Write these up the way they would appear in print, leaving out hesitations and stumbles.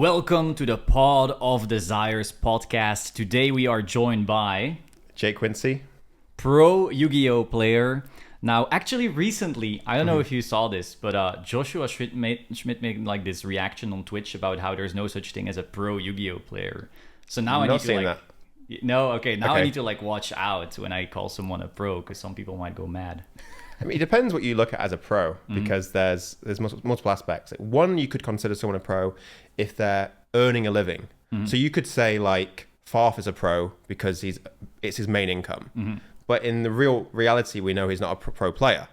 Welcome to the Pod of Desires podcast. Today we are joined by Quinsee, pro Yu-Gi-Oh player. Now, actually, recently, I don't know if you saw this, but Joshua Schmidt made like this reaction on Twitch about how there's no such thing as a pro Yu-Gi-Oh player. So now I need to like, no, okay, now I need to like watch out when I call someone a pro because some people might go mad. I mean, it depends what you look at as a pro because there's multiple aspects. Like, one, you could consider someone a pro if they're earning a living. So you could say like Farf is a pro because it's his main income. But in the reality, we know he's not a pro player.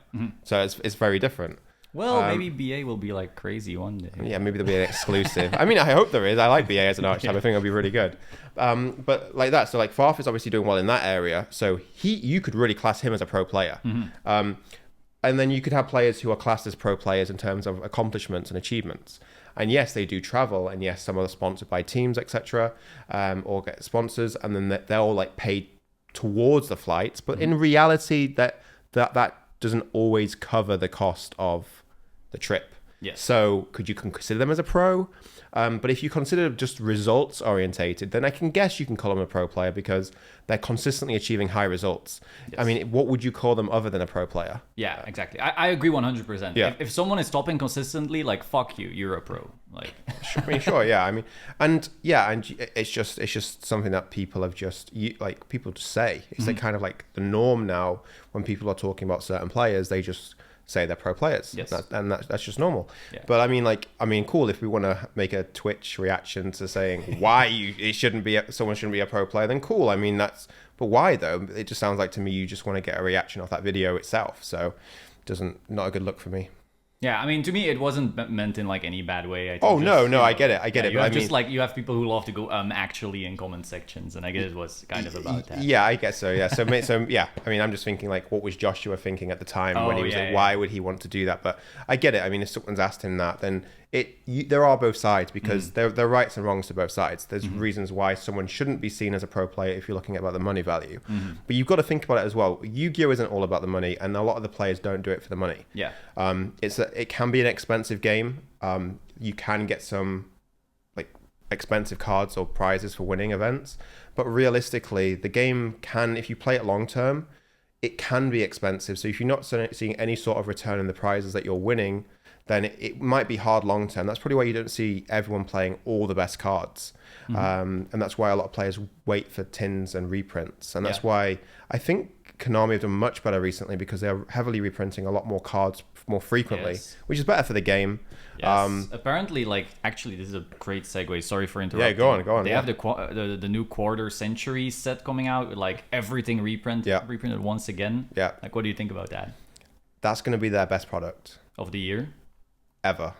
So it's very different. Well, maybe BA will be like crazy one day. Yeah, maybe there'll be an exclusive. I mean, I hope there is. I like BA as an archetype. I think it'll be really good. But like that, so like Farf is obviously doing well in that area. So you could really class him as a pro player. And then you could have players who are classed as pro players in terms of accomplishments and achievements. And yes, they do travel, and yes, some are sponsored by teams, etc., or get sponsors, and then they're all like paid towards the flights. But in reality, that doesn't always cover the cost of the trip. Yes. So could you consider them as a pro? But if you consider just results orientated, then I can guess you can call them a pro player because they're consistently achieving high results. Yes. I mean, what would you call them other than a pro player? Yeah, exactly. I agree 100%. Yeah. If someone is topping consistently, like fuck you, you're a pro. Like, I mean, sure, yeah. I mean, and it's just something that people have people just say. It's like kind of like the norm now when people are talking about certain players, they just say they're pro players. Yes. That's just normal. Yeah. But I mean, cool. If we want to make a Twitch reaction to saying why someone shouldn't be a pro player, then cool. I mean, but why though? It just sounds like to me you just want to get a reaction off that video itself. So, not a good look for me. yeah, I mean, to me, it wasn't meant in like any bad way. I think I get it. I get it. You But have I mean, just like you have people who love to go actually in comment sections, and I guess it was kind of about that. Yeah, I guess so. Yeah. So yeah. I mean, I'm just thinking like, what was Joshua thinking at the time when he was why would he want to do that? But I get it. I mean, if someone's asked him that, then there are both sides because there are rights and wrongs to both sides. There's reasons why someone shouldn't be seen as a pro player if you're looking at about the money value. But you've got to think about it as well. Yu-Gi-Oh isn't all about the money, and a lot of the players don't do it for the money. Yeah. It can be an expensive game. You can get some like expensive cards or prizes for winning events, but realistically, the game can, if you play it long term, it can be expensive. So if you're not seeing any sort of return in the prizes that you're winning, then it might be hard long term. That's probably why you don't see everyone playing all the best cards. And that's why a lot of players wait for tins and reprints. And that's why I think Konami have done much better recently because they're heavily reprinting a lot more cards more frequently, which is better for the game. Yes. Apparently, like, actually, this is a great segue. Sorry for interrupting. Yeah, go on. They have the new quarter century set coming out with like everything reprinted once again. Yeah. Like, what do you think about that? That's going to be their best product Of the year? ever.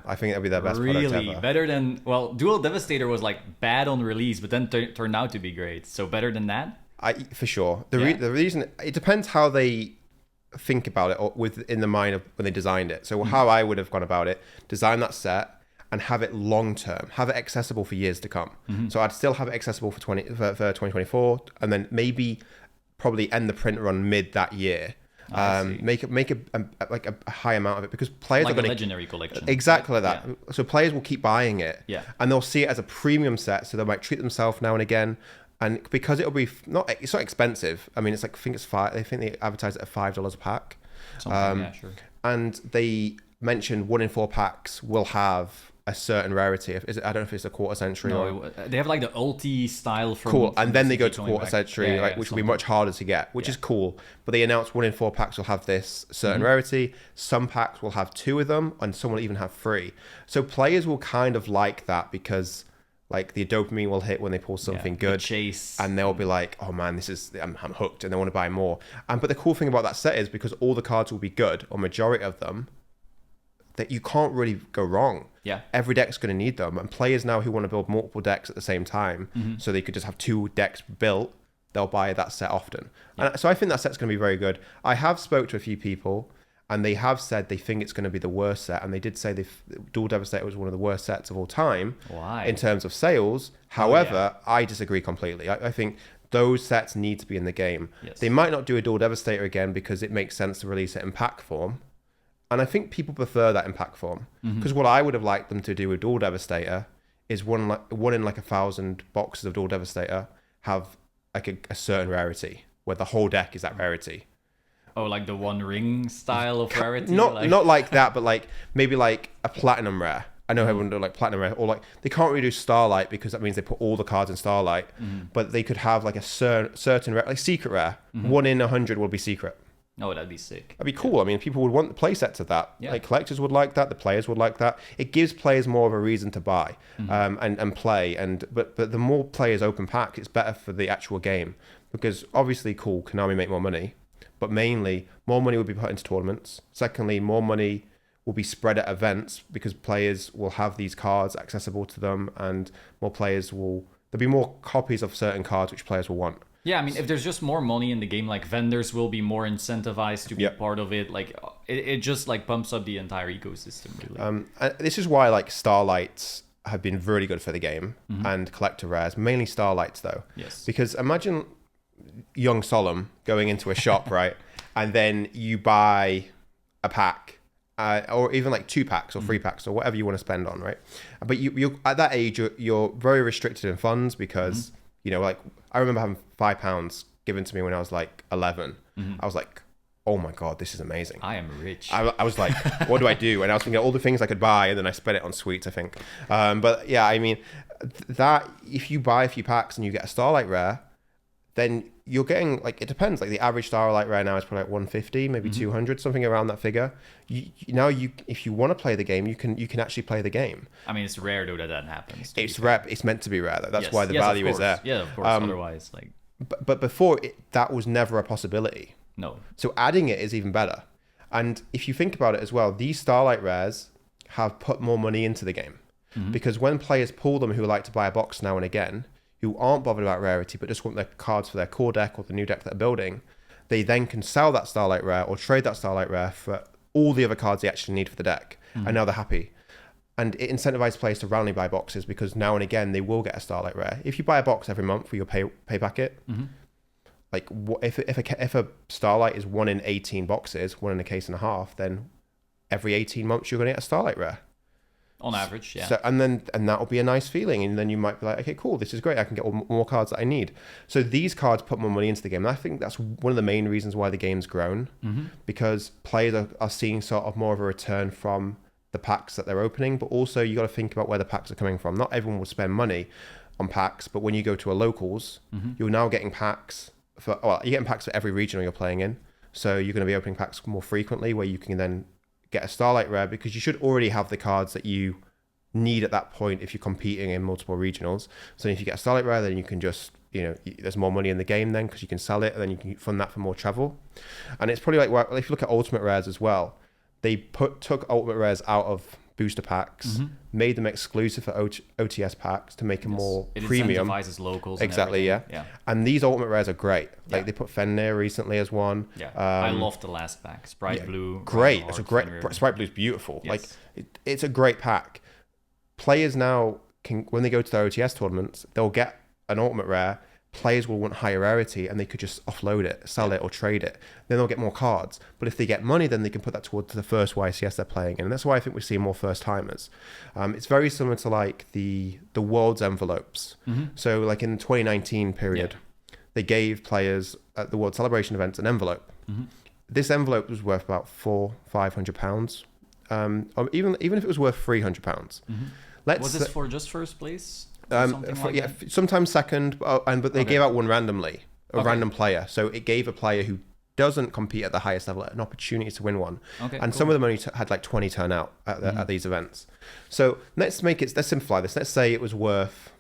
I think that'll be their best product ever. Better than, well, Dual Devastator was like bad on release, but then turned out to be great. So better than that? For sure. The reason, it depends how they think about it or in the mind of when they designed it. So how I would have gone about it, design that set and have it long term, have it accessible for years to come. So I'd still have it accessible for 2024 and then probably end the print run mid that year. Make a high amount of it because players like are going a legendary collection. Exactly like that. Yeah. So players will keep buying it, and they'll see it as a premium set. So they might treat themselves now and again, and because it'll be it's not expensive. I mean, it's like I think they advertise it at $5 a pack. Yeah, sure. And they mentioned 1 in 4 packs will have a certain rarity. I don't know if it's a quarter century or they have like the ulti style from cool, and then they go to going quarter back. century, which will be much harder to get, which is cool. But they announced 1 in 4 packs will have this certain rarity. Some packs will have 2 of them, and some will even have 3. So players will kind of like that because like the dopamine will hit when they pull something good, chase, and they'll be like, "Oh man, I'm hooked," and they want to buy more. But the cool thing about that set is because all the cards will be good, or majority of them, that you can't really go wrong. Yeah. Every deck's going to need them. And players now who want to build multiple decks at the same time, so they could just have 2 decks built, they'll buy that set often. Yeah. And so I think that set's going to be very good. I have spoke to a few people, and they have said they think it's going to be the worst set. And they did say Dual Devastator was one of the worst sets of all time. Why? In terms of sales. However, I disagree completely. I think those sets need to be in the game. Yes. They might not do a Dual Devastator again because it makes sense to release it in pack form. And I think people prefer that in pack form. Because what I would have liked them to do with Dual Devastator is one in like 1,000 boxes of Dual Devastator have like a certain rarity, where the whole deck is that rarity. Oh, like the One Ring style of rarity? Not like that, but like maybe like a platinum rare. I know everyone do like platinum rare, or like they can't really do Starlight because that means they put all the cards in Starlight. But they could have like a certain rare, like secret rare. 1 in 100 will be secret. Oh, that'd be sick. That'd be cool. I mean, people would want the play sets of that. Yeah. Like collectors would like that. The players would like that. It gives players more of a reason to buy and play. But the more players open pack, it's better for the actual game, because obviously, cool, Konami make more money, but mainly more money will be put into tournaments. Secondly, more money will be spread at events because players will have these cards accessible to them, and there'll be more copies of certain cards which players will want. Yeah, I mean, if there's just more money in the game, like vendors will be more incentivized to be part of it. Like it just like pumps up the entire ecosystem, really. This is why like Starlights have been really good for the game, and collector rares, mainly Starlights though. Yes. Because imagine young Solemn going into a shop, right? And then you buy a pack, or even like 2 packs or 3 packs or whatever you want to spend on, right? But you at that age, you're very restricted in funds because, you know, like I remember having £5 given to me when I was like 11. I was like, oh my God, this is amazing. I am rich. I was like, what do I do? And I was thinking of all the things I could buy, and then I spent it on sweets, I think. But yeah, I mean, that if you buy a few packs and you get a Starlight rare, then you're getting, like, it depends. Like the average Starlight rare now is probably like 150, maybe 200, something around that figure. If you want to play the game, you can actually play the game. I mean, it's rare though that happens. It's rare. It's meant to be rare though. That's why the value is there. Yeah, of course. Otherwise, like. But before that was never a possibility. No. So adding it is even better. And if you think about it as well, these Starlight rares have put more money into the game, because when players pull them who like to buy a box now and again, who aren't bothered about rarity but just want their cards for their core deck or the new deck that they're building, they then can sell that Starlight rare or trade that Starlight rare for all the other cards they actually need for the deck. And now they're happy. And it incentivizes players to randomly buy boxes, because now and again they will get a Starlight rare. If you buy a box every month for your pay packet, like if a Starlight is 1 in 18 boxes, 1 in a case and a half, then every 18 months you're going to get a Starlight rare. On average, yeah. So, and that will be a nice feeling, and then you might be like, okay, cool, this is great. I can get more cards that I need. So these cards put more money into the game, and I think that's one of the main reasons why the game's grown, because players are seeing sort of more of a return from the packs that they're opening, but also you got to think about where the packs are coming from. Not everyone will spend money on packs, but when you go to a locals, you're now getting packs you're getting packs for every regional you're playing in. So you're going to be opening packs more frequently, where you can then get a Starlight rare, because you should already have the cards that you need at that point if you're competing in multiple regionals. So if you get a Starlight rare, then you can just, there's more money in the game then, because you can sell it, and then you can fund that for more travel. And it's probably like, if you look at Ultimate Rares as well, they took Ultimate Rares out of booster packs, made them exclusive for OTS packs to make them more premium. It incentivizes locals. Exactly, and yeah. And these Ultimate Rares are great. Like they put Fenrir recently as one. Yeah, I love the last pack. Sprite Blue. Great. It's a great. Sprite Blue's beautiful. Yes. Like it's a great pack. Players now can, when they go to their OTS tournaments, they'll get an Ultimate Rare. Players will want higher rarity, and they could just offload it, sell it, or trade it. Then they'll get more cards. But if they get money, then they can put that towards the first YCS they're playing in. And that's why I think we're seeing more first timers. It's very similar to like the World's envelopes. So like in the 2019 period, they gave players at the World Celebration events an envelope. This envelope was worth about £500, or even if it was worth £300. Was this for just first place? Sometimes second, but they gave out one randomly, a random player. So it gave a player who doesn't compete at the highest level an opportunity to win one. Some of them only had like 20 turn out at these events. So let's simplify this. Let's say it was worth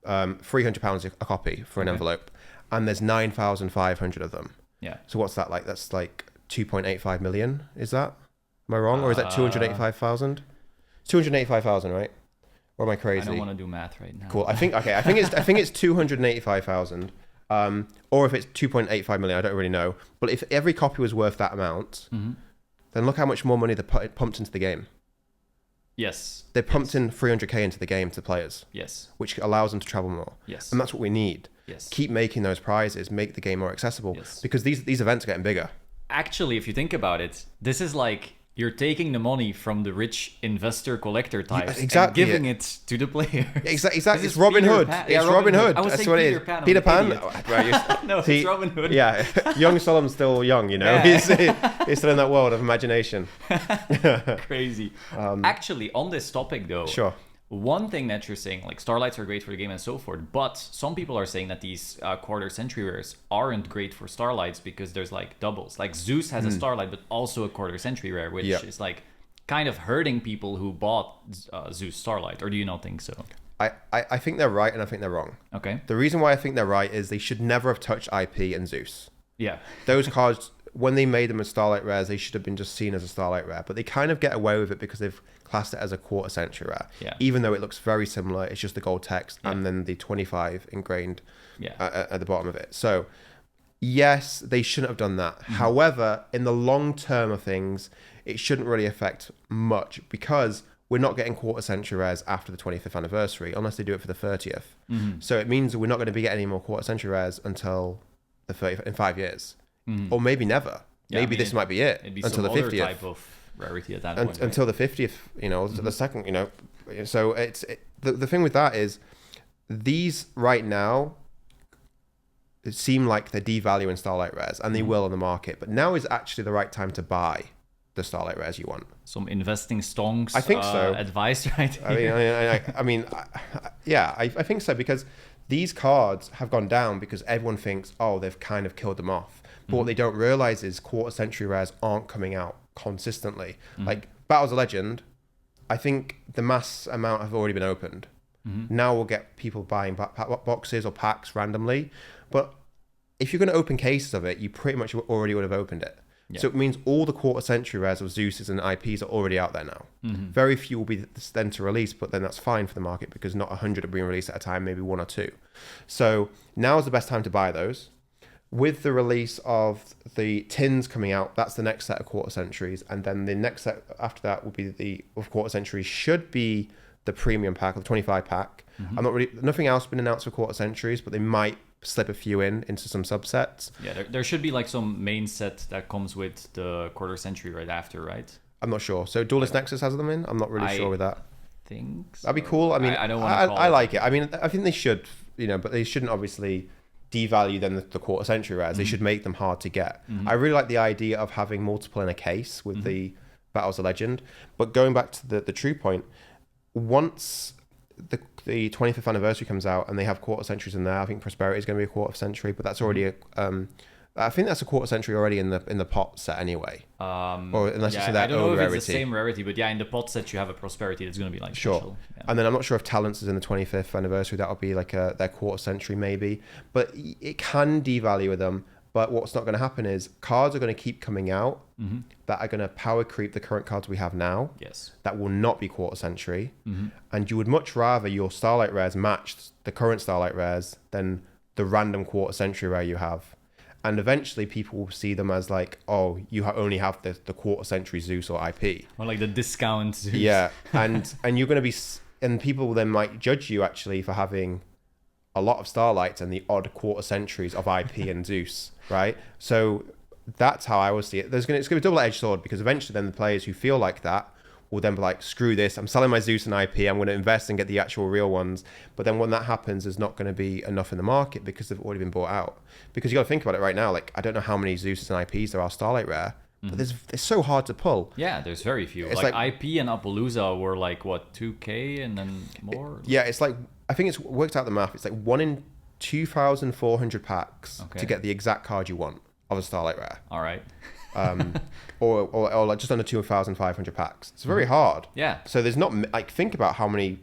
£300 a copy for an envelope, and there's 9,500 of them. Yeah. So what's that like? That's like 2.85 million. Is that? Am I wrong, or is that 285,000? 285,000, right? Or am I crazy? I don't want to do math right now. Cool. I think it's 285,000. Or if it's 2.85 million, I don't really know. But if every copy was worth that amount, then look how much more money they pumped into the game. Yes. They pumped in 300k into the game to players. Yes. Which allows them to travel more. Yes. And that's what we need. Yes. Keep making those prizes, make the game more accessible. Yes. Because these events are getting bigger. Actually, if you think about it, this is like You're taking the money from the rich investor collector types exactly and giving it to the player. Exactly. It's Robin Hood. It's Robin Hood. I was That's saying what it Peter is. Pan. Peter Pan. No, See, it's Robin Hood. Yeah, young Solom's still young. You know, Yeah. he's still in that world of imagination. Crazy. Actually, on this topic though, Sure. one thing that you're saying, like Starlights are great for the game and so forth, but some people are saying that these quarter century rares aren't great for Starlights because there's like doubles. Like Zeus has a Starlight, but also a quarter century rare, which is like kind of hurting people who bought Zeus Starlight. Or do you not think so? I think they're right and I think they're wrong. Okay. The reason why I think they're right is they should never have touched IP and Zeus. Yeah. Those cards, when they made them as Starlight rares, they should have been just seen as a Starlight rare. But they kind of get away with it because they've classed it as a quarter century rare. Yeah. Even though it looks very similar, it's just the gold text and then the 25 ingrained at the bottom of it. So, yes, they shouldn't have done that. However, in the long term of things, it shouldn't really affect much because we're not getting quarter century rares after the 25th anniversary unless they do it for the 30th. So it means that we're not going to be getting any more quarter century rares until the 30th in 5 years. Or maybe never. Yeah, maybe this might be it It'd be until some the other 50th. type of rarity at that point. Until the 50th, you know, the second, you know. So the thing with that is these right now it seem like they're devaluing Starlight rares, and they will on the market. But now is actually the right time to buy the Starlight rares you want. Some investing stonks. I think so. Advice right here. I think so because these cards have gone down because everyone thinks, oh, they've kind of killed them off. But what they don't realize is quarter century rares aren't coming out consistently. Like Battles of Legend, I think the mass amount have already been opened. Now we'll get people buying boxes or packs randomly. But if you're going to open cases of it, you pretty much already would have opened it. Yeah. So it means all the quarter century rares of Zeus's and IPs are already out there now. Very few will be then to release, but then that's fine for the market because not 100 are being released at a time, maybe 1 or 2. So now is the best time to buy those. With the release of the tins coming out, that's the next set of quarter centuries. And then the next set after that will be the of quarter centuries should be the premium pack, the 25 pack. Nothing else been announced for quarter centuries, but they might slip a few into some subsets. Yeah, there should be like some main set that comes with the quarter century right after, right? I'm not sure. So Duelist Nexus has them in? I'm not really sure with that. Think so. That'd be cool. I mean, I don't want to call I like it. I mean, I think they should, you know, but they shouldn't obviously devalue then the quarter century rares. They should make them hard to get. I really like the idea of having multiple in a case with the Battles of Legend. But going back to the true point, once the 25th anniversary comes out and they have quarter centuries in there, I think Prosperity is going to be a quarter century, but that's already I think that's a quarter century already in the pot set anyway. Or unless it's that I don't know if rarity. it's the same rarity, but yeah, in the pot set you have a Prosperity that's going to be like sure. special. Yeah. And then I'm not sure if Talents is in the 25th anniversary. That'll be like their quarter century maybe, but it can devalue them. But what's not going to happen is cards are going to keep coming out that are going to power creep the current cards we have now. Yes. That will not be quarter century. And you would much rather your Starlight rares match the current Starlight rares than the random quarter century rare you have. And eventually people will see them as like, oh, you only have the quarter century Zeus or IP. Or like the discount Zeus. Yeah. And you're going to be, and people then might judge you actually for having a lot of Starlights and the odd quarter centuries of IP and Zeus, right? So that's how I would see it. It's going to be a double-edged sword because eventually then the players who feel like that will then be like, screw this, I'm selling my Zeus and IP, I'm going to invest and get the actual real ones. But then when that happens, there's not going to be enough in the market because they've already been bought out. Because you got to think about it right now, like, I don't know how many Zeus and IPs there are Starlight rare, but it's so hard to pull. Yeah, there's very few. It's like IP and Appaloosa were like, what, 2K and then more? Yeah, it's like, I think it's worked out the math. It's like 1 in 2,400 packs to get the exact card you want of a Starlight rare. All right. or like just under 2,500 packs. It's very hard. Yeah. So there's not, like, think about how many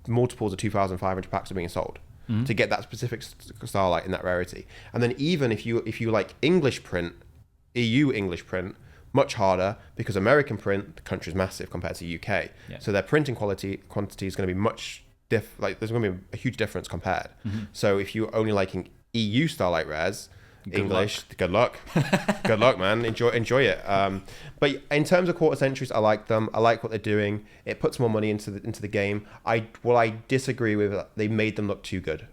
multiples of 2,500 packs are being sold to get that specific Starlight in that rarity. And then even if you like English print, EU English print, much harder because American print, the country's massive compared to UK. Yeah. So their printing quantity is going to be much there's going to be a huge difference compared. So if you're only liking EU Starlight rares, English, good luck. Good luck, man. Enjoy it. But in terms of quarter centuries, I like them. I like what they're doing. It puts more money into the game. I disagree with they made them look too good.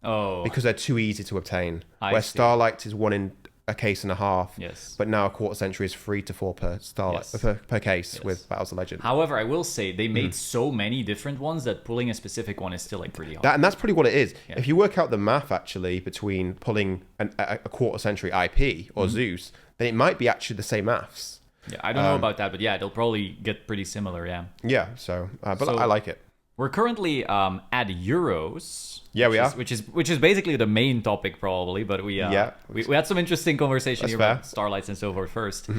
Oh. Because they're too easy to obtain. I where see. Starlight is 1 in a case and a half. Yes. But now a quarter century is 3 to 4 per Starlight per case with Battles of Legend. However, I will say they made so many different ones that pulling a specific one is still like pretty hard. And that's pretty what it is. Yeah. If you work out the math actually between pulling a quarter century IP or Zeus, then it might be actually the same maths. Yeah, I don't know about that, but yeah, they'll probably get pretty similar. Yeah. Yeah. So, but I like it. We're currently at Euros. Yeah, we are. Which is basically the main topic probably, but we had some interesting conversation here about Starlights and so forth first.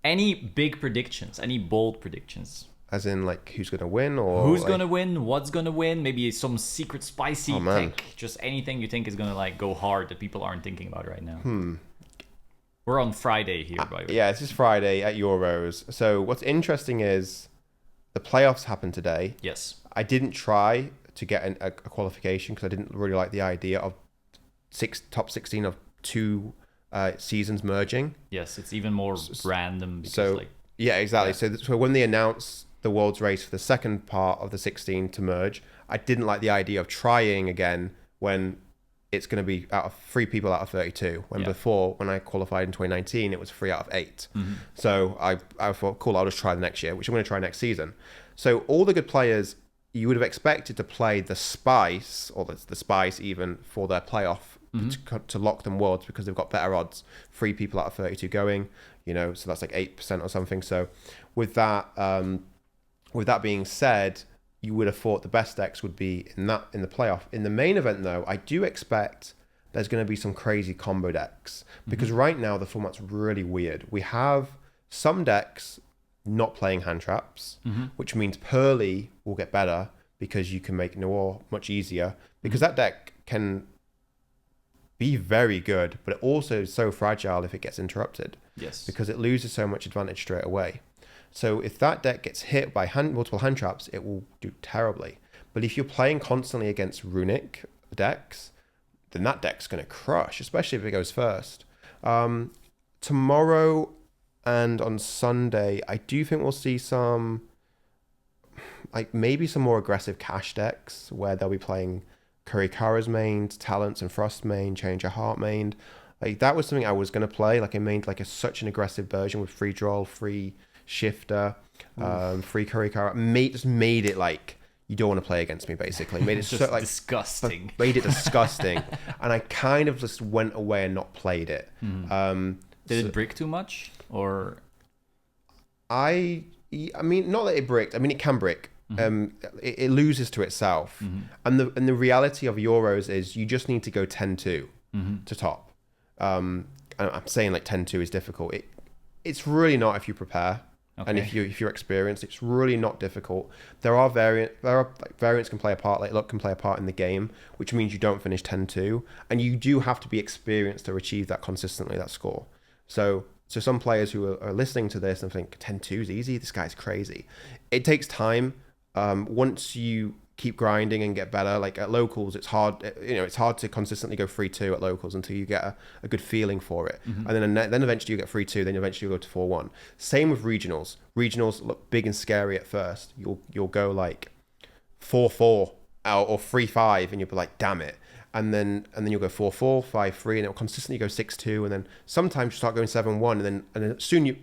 Any big predictions? Any bold predictions? As in, like, who's going to win? Or who's going to win? What's going to win? Maybe some secret spicy tech. Just anything you think is going to, like, go hard that people aren't thinking about right now. We're on Friday here, by the way. Yeah, this is Friday at Euros. So what's interesting is the playoffs happened today. Yes. I didn't try to get a qualification because I didn't really like the idea of top 16 of 2 seasons merging. Yes, it's even more random. Because, so, yeah, exactly. Yeah. So when they announced the World's Race for the second part of the 16 to merge, I didn't like the idea of trying again when it's going to be out of 3 people out of 32. When before, when I qualified in 2019, it was 3 out of 8. So I thought, cool, I'll just try the next year, which I'm going to try next season. So all the good players you would have expected to play the Spice, or the Spice even, for their playoff to lock them Worlds because they've got better odds. 3 people out of 32 going, so that's like 8% or something. So with that being said, you would have thought the best decks would be in the playoff. In the main event, though, I do expect there's going to be some crazy combo decks because right now the format's really weird. We have some decks not playing hand traps, which means Pearly will get better because you can make Noir much easier because that deck can be very good, but it also is so fragile if it gets interrupted. Yes. Because it loses so much advantage straight away. So if that deck gets hit by multiple hand traps, it will do terribly. But if you're playing constantly against runic decks, then that deck's going to crush, especially if it goes first. Tomorrow and on Sunday, I do think we'll see some, like maybe some more aggressive cash decks where they'll be playing Kurikara's mained, Talents and Frost main, Change Your Heart main. Like that was something I was going to play. Like I mained like such an aggressive version with free draw, free shifter, free Kurikara. Just made it like you don't want to play against me, basically. Made it just so, like, disgusting. Made it disgusting. And I kind of just went away and not played it. Did it brick too much? Or I mean, not that it bricked. I mean, it can brick. It loses to itself. And the reality of Euros is you just need to go 10-2 to top. I'm saying like 10-2 is difficult. It's really not if you prepare. Okay. And if you're experienced, it's really not difficult. There are variants can play a part, like luck can play a part in the game, which means you don't finish 10-2, and you do have to be experienced to achieve that consistently, that score. So some players who are listening to this and think 10-2 is easy, this guy's crazy. It takes time. Once you keep grinding and get better, like at locals, it's hard. It's hard to consistently go 3-2 at locals until you get a good feeling for it, and then eventually you get 3-2. Then eventually you go to 4-1. Same with regionals. Regionals look big and scary at first. You'll go like 4-4 out or 3-5, and you'll be like, damn it. And then you'll go 4-4, 5-3, and it'll consistently go 6-2, and then sometimes you start going 7-1, and then soon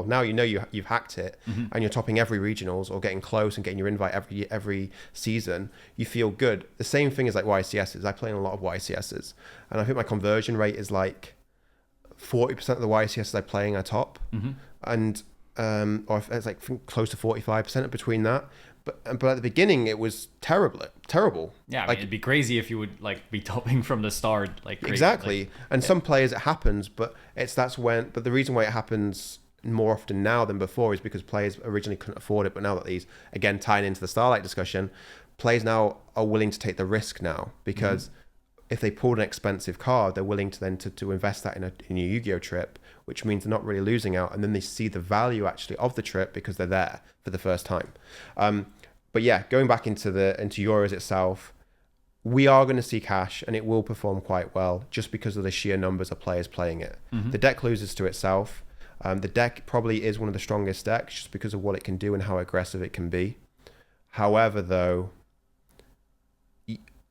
now you've hacked it, and you're topping every regionals or getting close and getting your invite every season. You feel good. The same thing is like YCSs. I play in a lot of YCSs, and I think my conversion rate is like 40% of the YCSs I'm playing are top, and or it's like close to 45% between that. But at the begining, it was terrible. Yeah, I mean, it'd be crazy if you would like be topping from the start, like crazy. Exactly. And some players it happens, but the reason why it happens more often now than before is because players originally couldn't afford it, but now that these, again, tying into the Starlight discussion, players now are willing to take the risk now because if they pulled an expensive card, they're willing to then to invest that in a Yugioh trip, which means they're not really losing out, and then they see the value actually of the trip because they're there for the first time. But yeah, going back into Euros itself, we are going to see cash, and it will perform quite well just because of the sheer numbers of players playing it. The deck loses to itself. The deck probably is one of the strongest decks just because of what it can do and how aggressive it can be. However, though,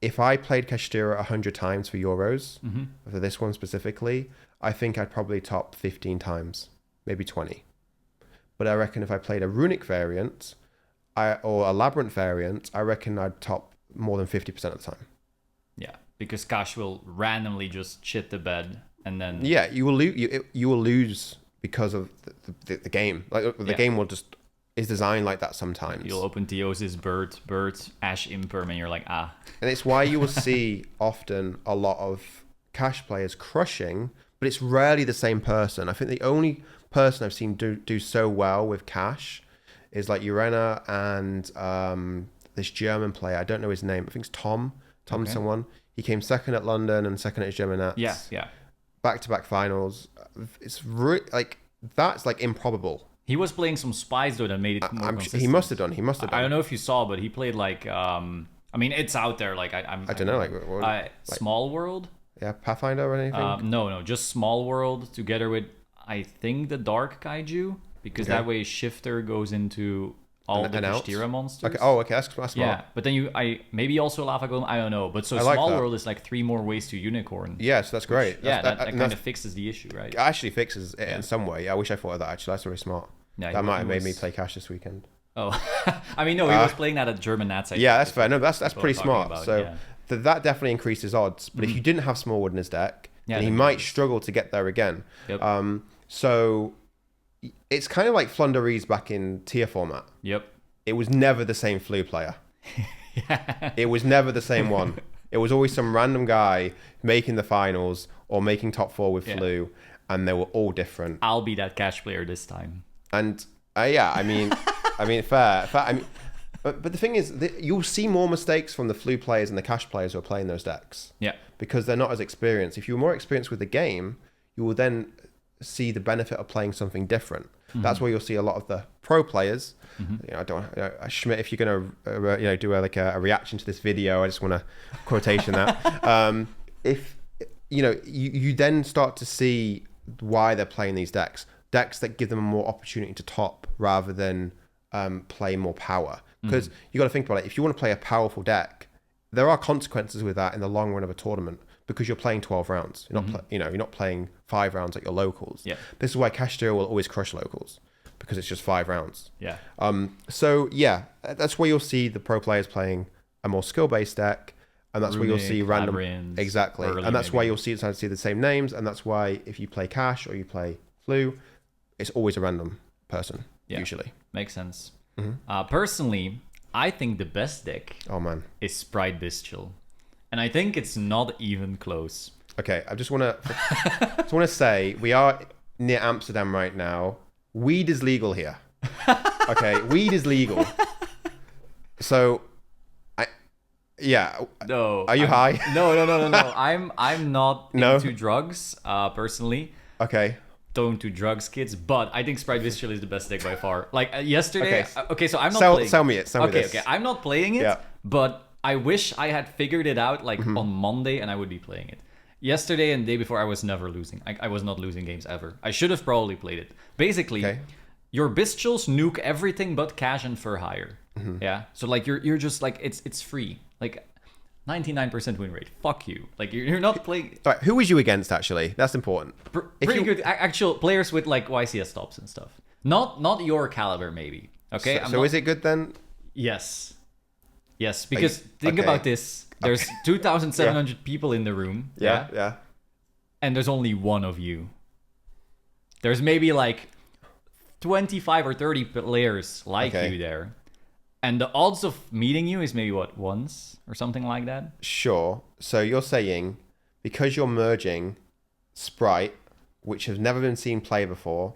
if I played Kashtira 100 times for Euros, Mm-hmm. for this one specifically, I think I'd probably top 15 times, maybe 20. But I reckon if I played a Runic variant or a Labyrinth variant, I reckon I'd top more than 50% of the time. Yeah, because Cash will randomly just shit the bed and then... Yeah, you will lose because of the game. Like the game will just is designed like that sometimes. You'll open Theosis, Bird, Ash Imperm, and you're like, ah. And it's why you will see often a lot of Cash players crushing, but it's rarely the same person. I think the only person I've seen do so well with Cash is like Urena and this German player. I don't know his name. I think it's Tom Okay. someone. He came second at London and second at his German Nats. Yeah. Back-to-back finals. It's like that's like improbable. He was playing some spies though that made it more consistent. He must have done. I don't know if you saw, but he played like I mean, it's out there. Like I don't know. Like Small World. Yeah, Pathfinder or anything. No, just Small World together with I think the Dark Kaiju, because that way Shifter goes into all the Kashtira monsters. Okay, that's smart. Yeah, but then maybe also Lava Golem. I don't know, but so Small World is like 3 more ways to Unicorn. Yeah, so that's great. That kind of fixes the issue, right? It actually fixes it in some way. I wish I thought of that. Actually, that's really smart. Yeah, that might have made me play Cash this weekend. Oh, I mean, no, he was playing that at German Nats. Yeah, that's fair. No, that's pretty smart. About, so that definitely increases odds. But if you didn't have Smallwood in his deck, then he might struggle to get there again. Yep. So it's kind of like Flunderies back in tier format. Yep. It was never the same Flu player. It was never the same one. It was always some random guy making the finals or making top 4 with Flu, and they were all different. I'll be that Cash player this time. And I mean, fair. I mean, but the thing is, you'll see more mistakes from the Flu players and the Cash players who are playing those decks. Yeah. Because they're not as experienced. If you're more experienced with the game, you will then see the benefit of playing something different. Mm-hmm. That's where you'll see a lot of the pro players. Mm-hmm. Schmidt, if you're gonna do a reaction to this video, I just want to quotation that. If you then start to see why they're playing these decks that give them more opportunity to top rather than play more power. Because you got to think about it. If you want to play a powerful deck, there are consequences with that in the long run of a tournament, because you're playing 12 rounds. You're not you're not playing 5 rounds at your locals. Yeah. This is why Kashtira will always crush locals, because it's just 5 rounds. Yeah. So yeah, that's where you'll see the pro players playing a more skill-based deck, and that's where you'll see random exactly, and that's why you'll see the same names, and that's why if you play Cash or you play Flu, it's always a random person usually. Makes sense. Mm-hmm. Personally, I think the best deck is Sprite Bestial, and I think it's not even close. Okay, I just want to say we are near Amsterdam right now. Weed is legal here. Okay, weed is legal. So, No. Are you high? No. I'm not into drugs, personally. Okay. Don't do drugs, kids. But I think Sprite Bestial is the best deck by far. Like yesterday. Okay, so I'm not playing. Sell me it. Okay. I'm not playing it. But I wish I had figured it out on Monday, and I would be playing it. Yesterday and the day before, I was never losing. I was not losing games ever. I should have probably played it. Basically, your Bestials nuke everything but Cash and Fur Hire. Mm-hmm. Yeah. So you're just it's free. 99% win rate. Fuck you. You're not playing. Right, who was you against actually? That's important. Pretty good actual players with YCS stops and stuff. Not your caliber maybe. Okay. So is it good then? Yes. Because think about this. There's 2,700 people in the room. Yeah. And there's only one of you. There's maybe 25 or 30 players you there. And the odds of meeting you is maybe once or something like that? Sure. So you're saying because you're merging Sprite, which has never been seen play before,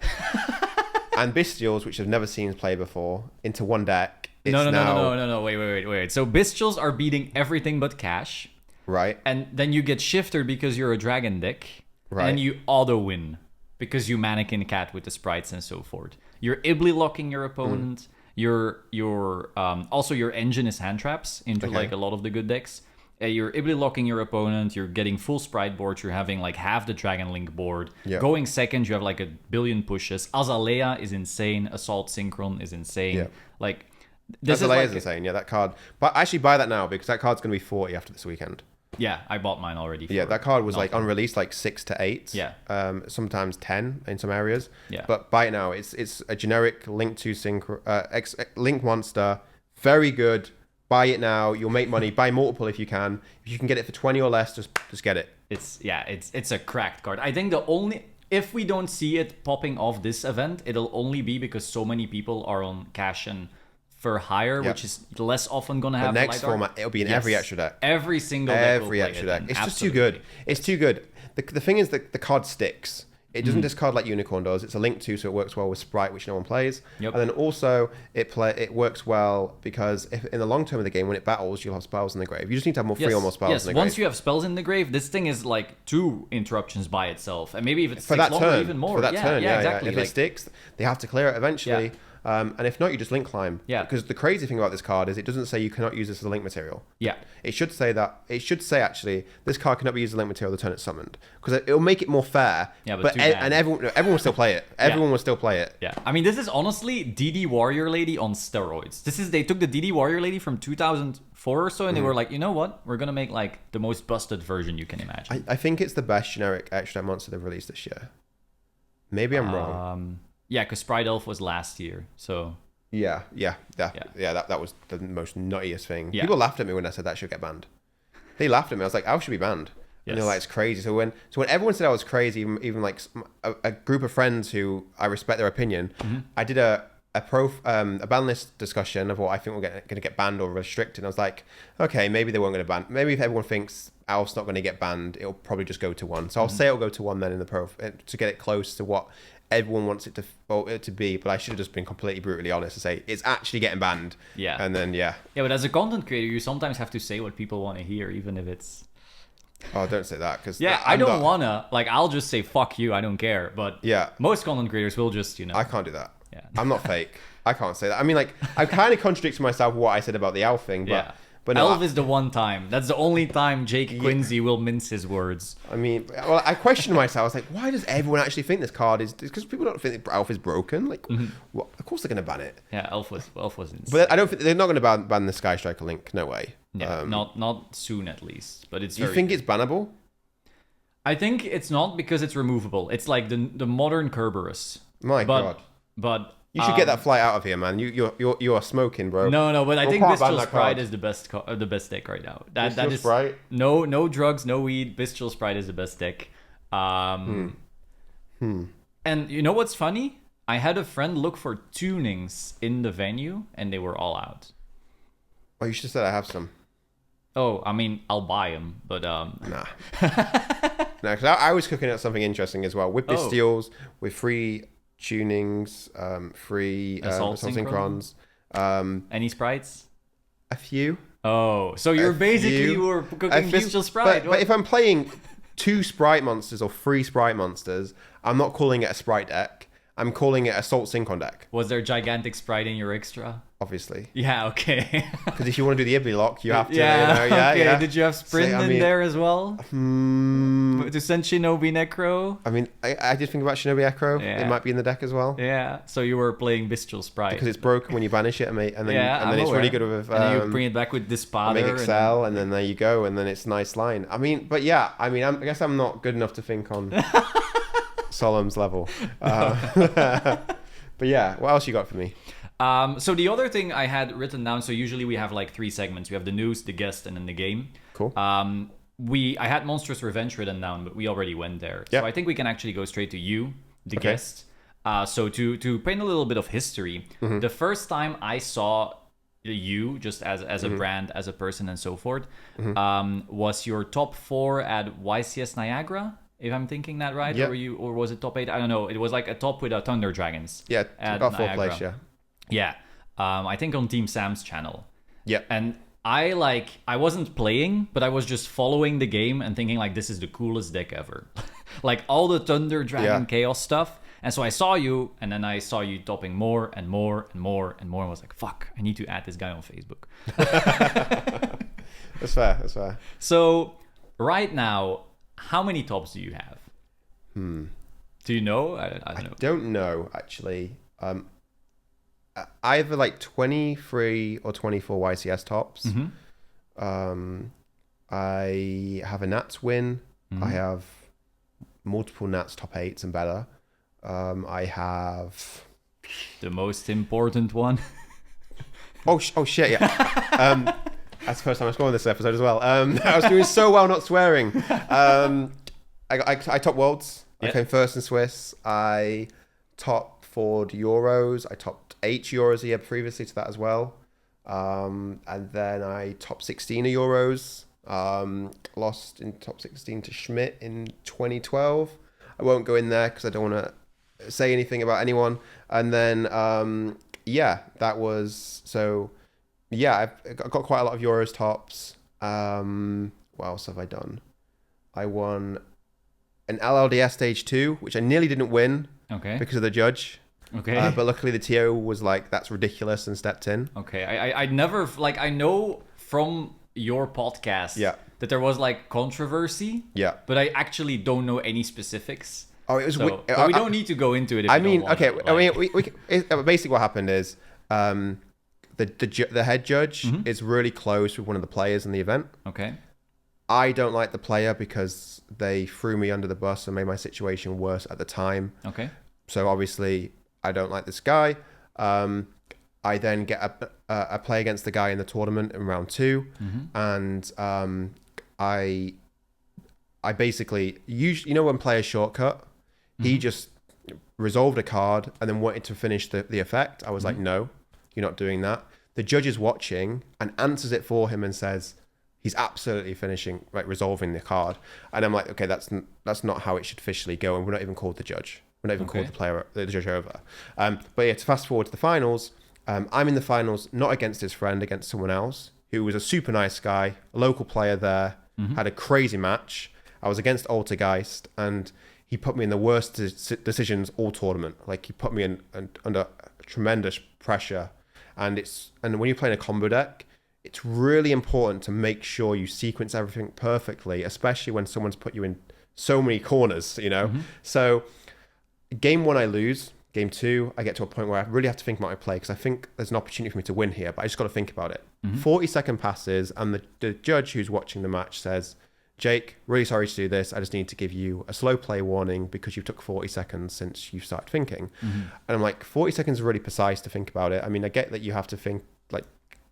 and Bestials, which have never seen play before, into one deck. No. Wait. So Bestials are beating everything but Cash. Right. And then you get Shifter because you're a dragon deck. Right. And you auto-win because you Mannequin Cat with the sprites and so forth. You're Ibly locking your opponent. Your also your engine is hand traps into a lot of the good decks. You're Ibly locking your opponent. You're getting full sprite board. You're having half the Dragon Link board. Yep. Going second, you have a billion pushes. Azalea is insane. Assault Synchron is insane. Yep. This That delay like, is insane. Yeah, that card. But actually buy that now because that card's going to be 40 after this weekend. Yeah, I bought mine already. Yeah, that card was like on release like 6 to 8. Yeah. Sometimes 10 in some areas. Yeah. But buy it now. It's a generic Link 2 Link monster. Very good. Buy it now. You'll make money. Buy multiple if you can. If you can get it for 20 or less, just get it. It's a cracked card. I think if we don't see it popping off this event, it'll only be because so many people are on cash and for hire, which is less often gonna happen. The next format, it'll be in every extra deck. Every single deck. Every extra deck. It's just too good. It's too good. The thing is that the card sticks. It doesn't discard like Unicorn does. It's a Link 2, so it works well with Sprite, which no one plays. Yep. And then also it works well because if in the long term of the game, when it battles, you'll have spells in the grave. You just need to have more 3 or more spells in the grave. Once you have spells in the grave, this thing is like 2 interruptions by itself, and maybe if it for that longer, turn, even more. For that turn, exactly. If it sticks, they have to clear it eventually. Yeah. And if not, you just link climb. Yeah. Because the crazy thing about this card is it doesn't say you cannot use this as a link material. Yeah. It should say actually this card cannot be used as a link material the turn it's summoned, because it'll make it more fair. Yeah, but and everyone will still play it. Everyone will still play it. Yeah. I mean, this is honestly DD Warrior Lady on steroids. They took the DD Warrior Lady from 2004 or so, and they were like, you know what? We're gonna make like the most busted version you can imagine. I think it's the best generic extra monster they've released this year. Maybe I'm wrong. Yeah, because Sprite Elf was last year, so. Yeah, that was the most nuttiest thing. Yeah. People laughed at me when I said that should get banned. They laughed at me. I was like, "How should be banned?" And they're like, "It's crazy." So when everyone said I was crazy, even like a group of friends who I respect their opinion, I did a ban list discussion of what I think we're going to get banned or restricted. And I was like, okay, maybe they weren't going to ban. Maybe if everyone thinks Alf's not going to get banned, it'll probably just go to 1. So I'll say it'll go to 1 then in the to get it close to what everyone wants it to be. But I should have just been completely brutally honest and say it's actually getting banned. Yeah. And then Yeah, but as a content creator, you sometimes have to say what people want to hear, even if it's. Oh, don't say that, because I don't wanna, like, I'll just say fuck you, I don't care. But yeah, most content creators will just, I can't do that. Yeah. I'm not fake. I can't say that. I mean, like, I kind of contradicted myself what I said about the Elf thing, but no, Elf is the one time. That's the only time Jake Quinsee will mince his words. I mean, well, I questioned myself. I was like, why does everyone actually think this card is? Because people don't think Elf is broken. Like, what? Of course they're going to ban it. Yeah, Elf was insane. But I don't think they're not going to ban the Sky Striker Link. No way. Yeah, not soon at least. But it's. Do you think it's bannable? I think it's not, because it's removable. It's like the modern Kerberos. My God. But you should get that flight out of here, man. You are smoking, bro. No, but I think Bestial Sprite is the best deck right now. That is Sprite? No drugs, no weed. Bestial Sprite is the best deck. And you know what's funny? I had a friend look for tunings in the venue, and they were all out. Oh, you should have said I have some. Oh, I mean, I'll buy them, but Nah. No, because I was cooking up something interesting as well with Bestials, with free tunings, free Assault synchrons. Any sprites? A few. Oh, so you're basically were cooking Bestial Sprite. But if I'm playing 2 Sprite monsters or 3 Sprite monsters, I'm not calling it a Sprite deck. I'm calling it Assault Synchron deck. Was there gigantic Sprite in your extra? Obviously. Yeah, okay. Because if you want to do the Ibli lock, you have to. Yeah, okay. Yeah. Did you have Sprint in there as well? To send Shinobi Necro? I mean, I did think about Shinobi Echo. Yeah. It might be in the deck as well. Yeah, so you were playing Bestial Sprite. Because it's broken when you banish it, and then it's aware. really good with... and then you bring it back with Dispader. Make Excel, and then there you go, and then it's a nice line. I mean, but yeah, I guess I'm not good enough to think on Solemn's level. But yeah, what else you got for me? So the other thing I had written down, so usually we have like 3 segments. We have the news, the guest, and then the game. Cool. I had Monstrous Revenge written down, but we already went there. Yep. So I think we can actually go straight to you, the guest. So to paint a little bit of history, the first time I saw you just as a brand, as a person, and so forth, was your top 4 at YCS Niagara. If I'm thinking that right, yep. or was it top 8? I don't know. It was like a top with Thunder Dragons. Yeah, got 4th place. Yeah. I think on Team Sam's channel. Yeah. And I wasn't playing, but I was just following the game and thinking like, this is the coolest deck ever. Like all the Thunder Dragon Chaos stuff. And so I saw you, and then I saw you topping more and more and more and more. And I was like, fuck, I need to add this guy on Facebook. That's fair. So right now, how many tops do you have? Do you know? I don't know. I don't know, actually. either like 23 or 24 YCS tops. I have a Nats win. I have multiple Nats top 8s and better. I have the most important one. oh shit, yeah. That's the first time I scored this episode as well. I was doing so well not swearing. I top worlds. I came first in Swiss. I top 4 Euros. I topped 8 Euros a year previously to that as well. And then I top 16 of Euros. Lost in top 16 to Schmidt in 2012. I won't go in there because I don't want to say anything about anyone. And then, that was so. Yeah, I've got quite a lot of Euros tops. What else have I done? I won an LLDS stage 2, which I nearly didn't win because of the judge. Okay. But luckily the TO was like, that's ridiculous, and stepped in. Okay. I never, like, I know from your podcast that there was like controversy. Yeah. But I actually don't know any specifics. Oh, it was. So, but we don't need to go into it. If I mean, okay. Like. I mean, basically what happened is, the head judge is really close with one of the players in the event. Okay. I don't like the player because they threw me under the bus and made my situation worse at the time. Okay. So obviously I don't like this guy. I then get a play against the guy in the tournament in round 2, and I basically when players shortcut, he just resolved a card and then wanted to finish the effect. I was like, no, you're not doing that. The judge is watching and answers it for him and says he's absolutely finishing, like resolving the card. And I'm like, okay, that's not how it should officially go, and we're not even called the judge. We're not even called the judge over. But yeah, to fast forward to the finals. I'm in the finals, not against his friend, against someone else who was a super nice guy, a local player there, had a crazy match. I was against Altergeist, and he put me in the worst decisions all tournament. Like, he put me under tremendous pressure. And when you're playing a combo deck, it's really important to make sure you sequence everything perfectly, especially when someone's put you in so many corners, So game 1, I lose. Game 2, I get to a point where I really have to think about my play because I think there's an opportunity for me to win here, but I just got to think about it. 40-second passes, and the judge who's watching the match says, Jake, really sorry to do this. I just need to give you a slow play warning because you took 40 seconds since you started thinking. And I'm like, 40 seconds is really precise to think about it. I mean, I get that you have to think, like,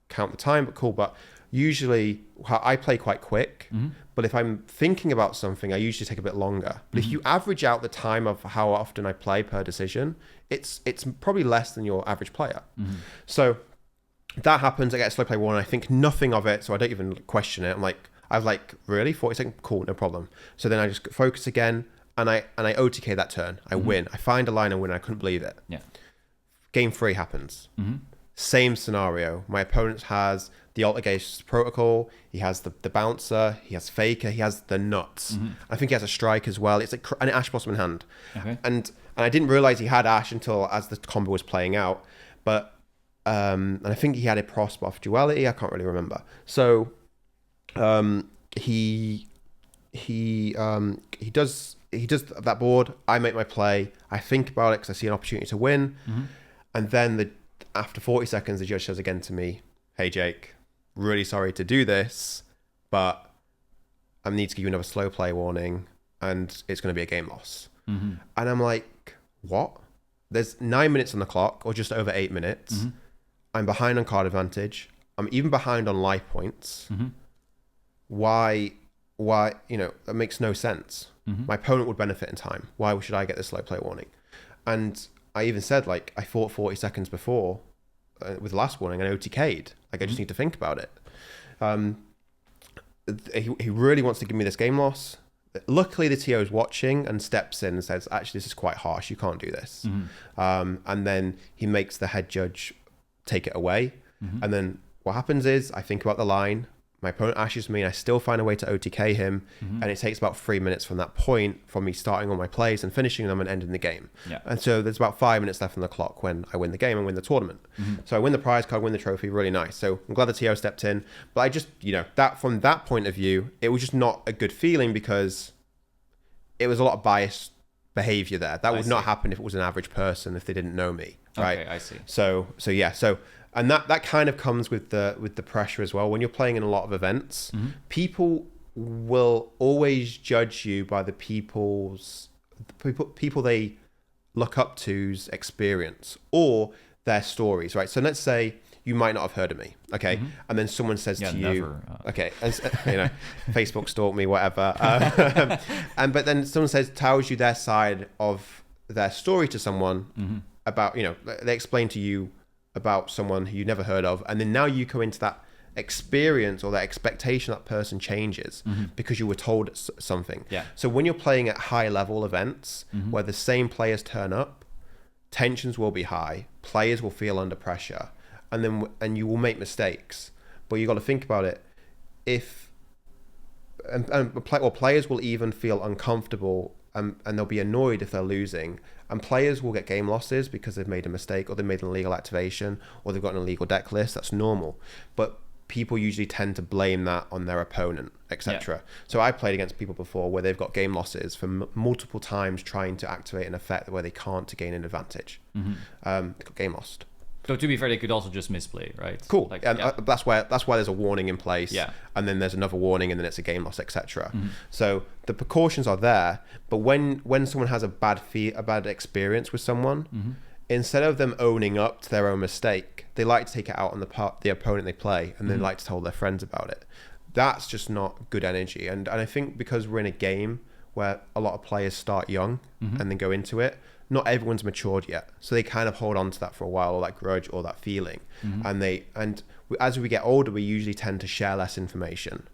count the time, but cool. But usually I play quite quick, but if I'm thinking about something, I usually take a bit longer. But if you average out the time of how often I play per decision, it's probably less than your average player. So that happens. I get a slow play warning. I think nothing of it, so I don't even question it. I'm like, really? 40 seconds? Cool, no problem. So then I just focus again, and I OTK that turn. I win. I find a line and win. I couldn't believe it. Yeah. Game 3 happens. Same scenario. My opponent has the Altergeist protocol. He has the bouncer. He has Faker. He has the nuts. I think he has a strike as well. It's an Ash Blossom in hand. Okay. And I didn't realize he had Ash until as the combo was playing out. But and I think he had a Prosper off Duality. I can't really remember. So he does that board. I make my play. I think about it because I see an opportunity to win. And then after 40 seconds, the judge says again to me, hey, Jake, really sorry to do this, but I need to give you another slow play warning, and it's going to be a game loss. And I'm like, what? There's 9 minutes on the clock, or just over 8 minutes. I'm behind on card advantage. I'm even behind on life points. Why, that makes no sense. My opponent would benefit in time. Why should I get this slow play warning? And I even said, like, I fought 40 seconds before with the last warning and OTK'd. Like, I just need to think about it. He really wants to give me this game loss. Luckily, the TO is watching and steps in and says, actually, this is quite harsh. You can't do this. And then he makes the head judge take it away. And then what happens is I think about the line. My opponent ashes me, and I still find a way to OTK him. And it takes about 3 minutes from that point, from me starting all my plays and finishing them and ending the game. And so there's about 5 minutes left on the clock when I win the game and win the tournament. So I win the prize card, win the trophy, really nice. So I'm glad the TO stepped in. But I just, that from that point of view, it was just not a good feeling because it was a lot of biased behavior there. That would not happen if it was an average person, if they didn't know me. right? Okay, I see. So yeah, and that kind of comes with the pressure as well. When you're playing in a lot of events, people will always judge you by the people they look up to's experience or their stories, right? So let's say you might not have heard of me, okay? And then someone says to you, okay, Facebook stalk me, whatever. But then someone tells you their side of their story to someone about, they explain to you about someone who you never heard of. And then now you go into that experience or that expectation that person changes because you were told something. Yeah. So when you're playing at high level events where the same players turn up, tensions will be high, players will feel under pressure, and you will make mistakes. But you got to think about it. Players will even feel uncomfortable and they'll be annoyed if they're losing. And players will get game losses because they've made a mistake or they've made an illegal activation or they've got an illegal deck list. That's normal. But people usually tend to blame that on their opponent, etc. Yeah. So I played against people before where they've got game losses for multiple times trying to activate an effect where they can't to gain an advantage. They got game lost. So to be fair, they could also just misplay, right? Cool. That's why there's a warning in place. Yeah. And then there's another warning, and then it's a game loss, etc. So the precautions are there, but when someone has a bad experience with someone, instead of them owning up to their own mistake, they like to take it out on the opponent they play, and they like to tell their friends about it. That's just not good energy. And I think because we're in a game where a lot of players start young and then go into it, not everyone's matured yet, so they kind of hold on to that for a while, or that grudge or that feeling. And as we get older, we usually tend to share less information,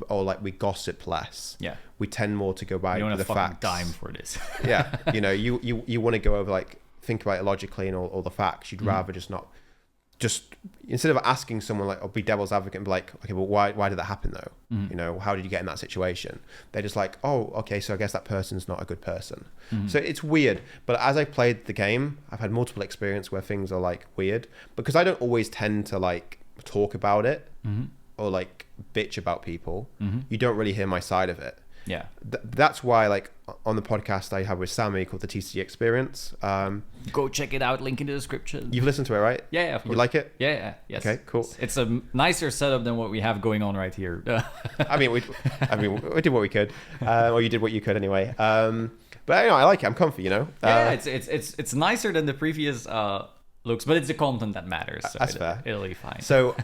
or like we gossip less. Yeah, we tend more to go by the facts. Dime for this. Yeah, you want to go over, like, think about it logically and all the facts. You'd rather just instead of asking someone, like, or be devil's advocate and be like, okay, well, why did that happen though? How did you get in that situation? They're just like, oh, okay, so I guess that person's not a good person. So it's weird. But as I played the game, I've had multiple experience where things are like weird, because I don't always tend to like talk about it or like bitch about people. You don't really hear my side of it. Yeah, that's why, like, on the podcast I have with Sammy called the TCG Experience. Go check it out. Link in the description. You've listened to it, right? Yeah, of course. You like it? Yeah, yes. Okay, cool. It's a nicer setup than what we have going on right here. I mean, we did what we could, or you did what you could anyway. But I like it. I'm comfy, Yeah, it's nicer than the previous looks, but it's the content that matters. So that's fair. It'll be fine. So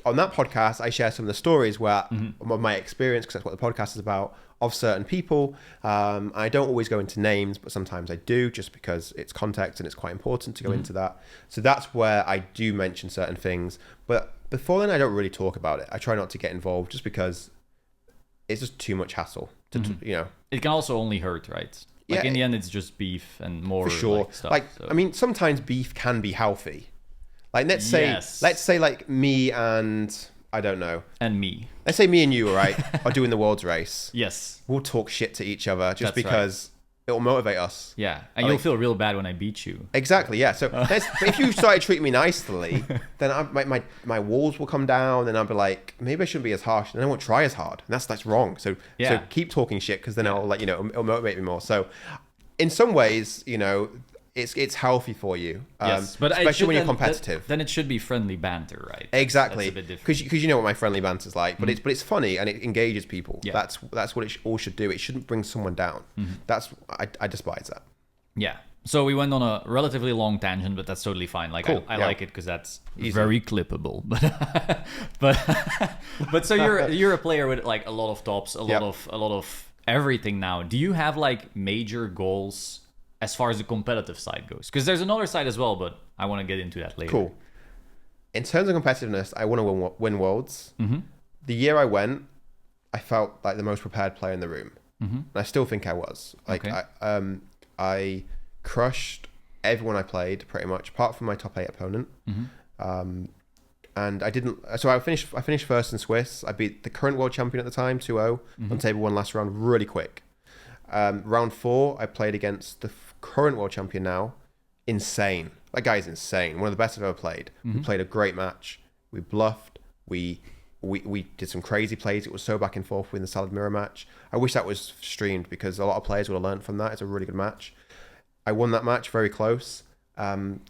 on that podcast, I share some of the stories where of my experience, because that's what the podcast is about, of certain people. I don't always go into names, but sometimes I do, just because it's context and it's quite important to go into that. So that's where I do mention certain things. But before then, I don't really talk about it. I try not to get involved, just because it's just too much hassle. It can also only hurt, right? Like, in the end, it's just beef and more. For sure. Like, stuff, I mean, sometimes beef can be healthy. Like, let's say like me and, I don't know. And me. Let's say me and you, right, are doing the world's race. Yes. We'll talk shit to each other just because it will motivate us. Yeah. And you'll feel real bad when I beat you. Exactly, yeah. So if you started treating me nicely, then my walls will come down, and I'll be like, maybe I shouldn't be as harsh, and I won't try as hard. And that's wrong. So keep talking shit, because then it'll motivate me more. So in some ways, it's healthy for you, yes, but especially when you're competitive. Then it should be friendly banter, right? Exactly, because you know what my friendly banter's like. But it's funny and it engages people. Yeah. That's what it all should do. It shouldn't bring someone down. I despise that. Yeah. So we went on a relatively long tangent, but that's totally fine. Like, cool. I like it because that's easy. Very clippable. But so you're a player with like a lot of tops, a lot of everything now. Do you have like major goals as far as the competitive side goes? Because there's another side as well, but I want to get into that later. Cool. In terms of competitiveness, I want to win Worlds. The year I went, I felt like the most prepared player in the room. And I still think I was. Like, I crushed everyone I played, pretty much, apart from my top 8 opponent. And I didn't... So I finished first in Swiss. I beat the current world champion at the time, 2-0, on table 1 last round, really quick. Round 4, I played against the current world champion now. Insane. That guy's insane. One of the best I've ever played. We played a great match. We bluffed. We did some crazy plays. It was so back and forth in the salad mirror match. I wish that was streamed, because a lot of players would have learned from that. It's a really good match. I won that match very close.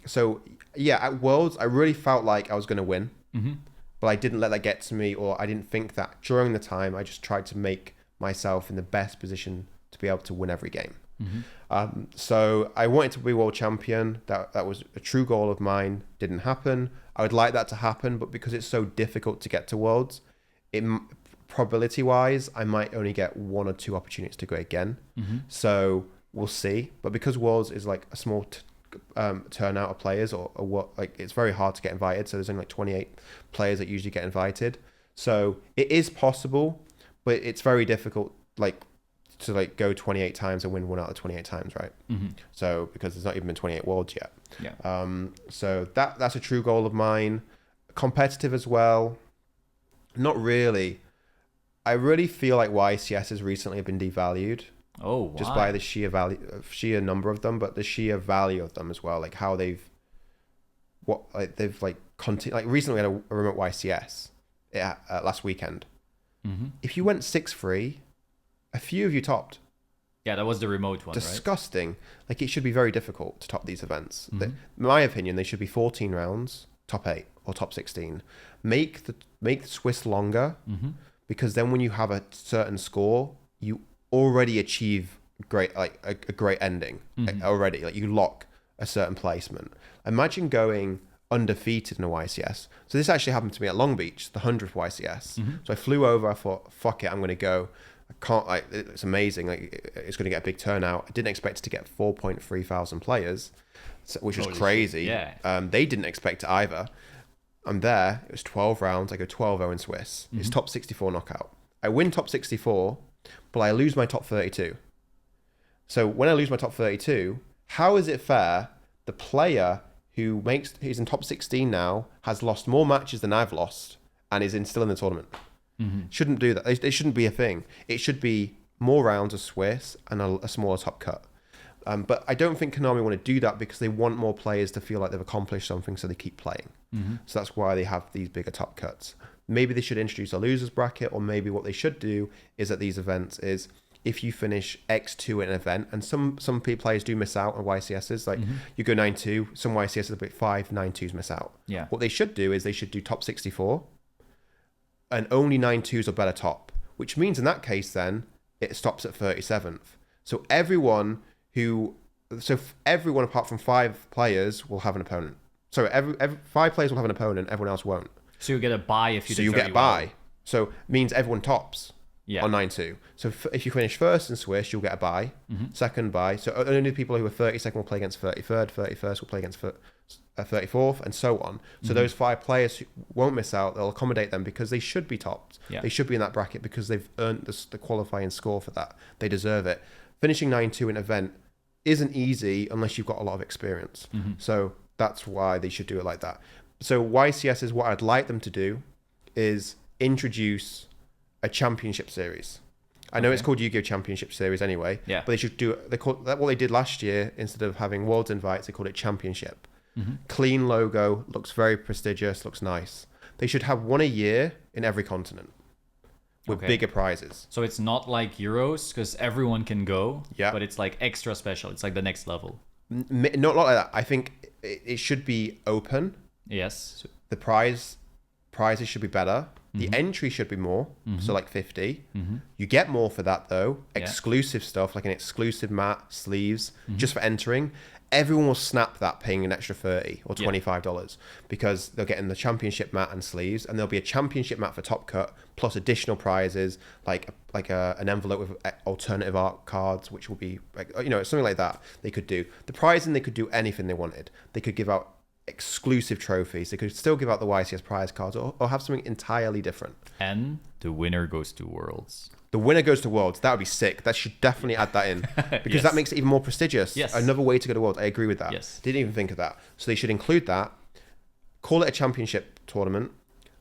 So yeah, at Worlds, I really felt like I was going to win, Mm-hmm. but I didn't let that get to me, or I didn't think that during the time. I just tried to make myself in the best position to be able to win every game. Mm-hmm. So I wanted to be world champion. That was a true goal of mine. Didn't happen. I would like that to happen, but because it's so difficult to get to Worlds, probability wise, I might only get 1 or 2 opportunities to go again. Mm-hmm. So we'll see. But because Worlds is like a small turnout of players, or what, like it's very hard to get invited. So there's only like 28 players that usually get invited. So it is possible, but it's very difficult. Like to like go 28 times and win 1 out of 28 times, right? Mm-hmm. So because there's not even been 28 worlds yet. Yeah. So that's a true goal of mine. Competitive as well. Not really. I really feel like YCS has recently been devalued. Oh, why? Just by the sheer number of them, but the sheer value of them as well. Like how they've continued. Like recently, we had a remote YCS last weekend. Mm-hmm. If you went 6-3, a few of you topped. Yeah, that was the remote one, Disgusting. Right? Like it should be very difficult to top these events. Mm-hmm. In my opinion, they should be 14 rounds, top 8 or top 16. Make the Swiss longer, Mm-hmm. because then when you have a certain score, you already achieve a great ending. Mm-hmm. Already. Like you lock a certain placement. Imagine going undefeated in a YCS. So this actually happened to me at Long Beach, the 100th YCS. Mm-hmm. So I flew over. I thought, fuck it, I'm going to go. I can't. It's amazing. Like it's going to get a big turnout. I didn't expect it to get 4.3 thousand players, which was crazy. Shit, yeah. They didn't expect it either. I'm there. It was 12 rounds. I go 12-0 in Swiss. Mm-hmm. It's top 64 knockout. I win top 64, but I lose my top 32. So when I lose my top 32, how is it fair? The player who's in top 16 now has lost more matches than I've lost and is still in the tournament. Mm-hmm. Shouldn't do that. It shouldn't be a thing. It should be more rounds of Swiss and a smaller top cut. But I don't think Konami want to do that because they want more players to feel like they've accomplished something, so they keep playing. Mm-hmm. So that's why they have these bigger top cuts. Maybe they should introduce a losers bracket, or maybe what they should do is at these events is if you finish X2 in an event, and some players do miss out on YCSs, like you go 9-2, some YCSs, about 5 9-2s miss out. Yeah. What they should do is they should do top 64, and only 9-2s or better top, which means in that case then it stops at 37th. So everyone apart from 5 players will have an opponent. So every 5 players will have an opponent, everyone else won't. So you get a bye if you So do you very get a well. bye. So it means everyone tops on 9-2. So if you finish first in Swiss, you'll get a bye. Mm-hmm. Second bye. So only people who are 32nd will play against 33rd, 31st will play against 34th, and so on. So those 5 players who won't miss out. They'll accommodate them because they should be topped. Yeah. They should be in that bracket because they've earned the qualifying score for that. They deserve it. Finishing 9-2 in an event isn't easy unless you've got a lot of experience. Mm-hmm. So that's why they should do it like that. So YCS is what I'd like them to do is introduce a championship series. I know it's called Yu-Gi-Oh! Championship Series anyway, Yeah. but they should do it. They call that what they did last year. Instead of having Worlds invites, they called it Championship. Mm-hmm. Clean logo, looks very prestigious, looks nice. They should have one a year in every continent with bigger prizes. So it's not like Euros because everyone can go, Yeah. but it's like extra special. It's like the next level. Not like that. I think it should be open. Yes. The prizes should be better. The entry should be more, so like 50. You get more for that though. Exclusive stuff like an exclusive mat, sleeves, just for entering. Everyone will snap that paying an extra $30 or $25 because they're getting the championship mat and sleeves, and there'll be a championship mat for top cut plus additional prizes like an envelope with alternative art cards, which will be like, something like that. They could do the prizing. They could do anything they wanted. They could give out exclusive trophies. They could still give out the YCS prize cards or have something entirely different. And the winner goes to Worlds. The winner goes to Worlds. That would be sick. That should definitely add that in because that makes it even more prestigious. Yes. Another way to go to Worlds. I agree with that. Yes. Didn't even think of that. So they should include that. Call it a championship tournament.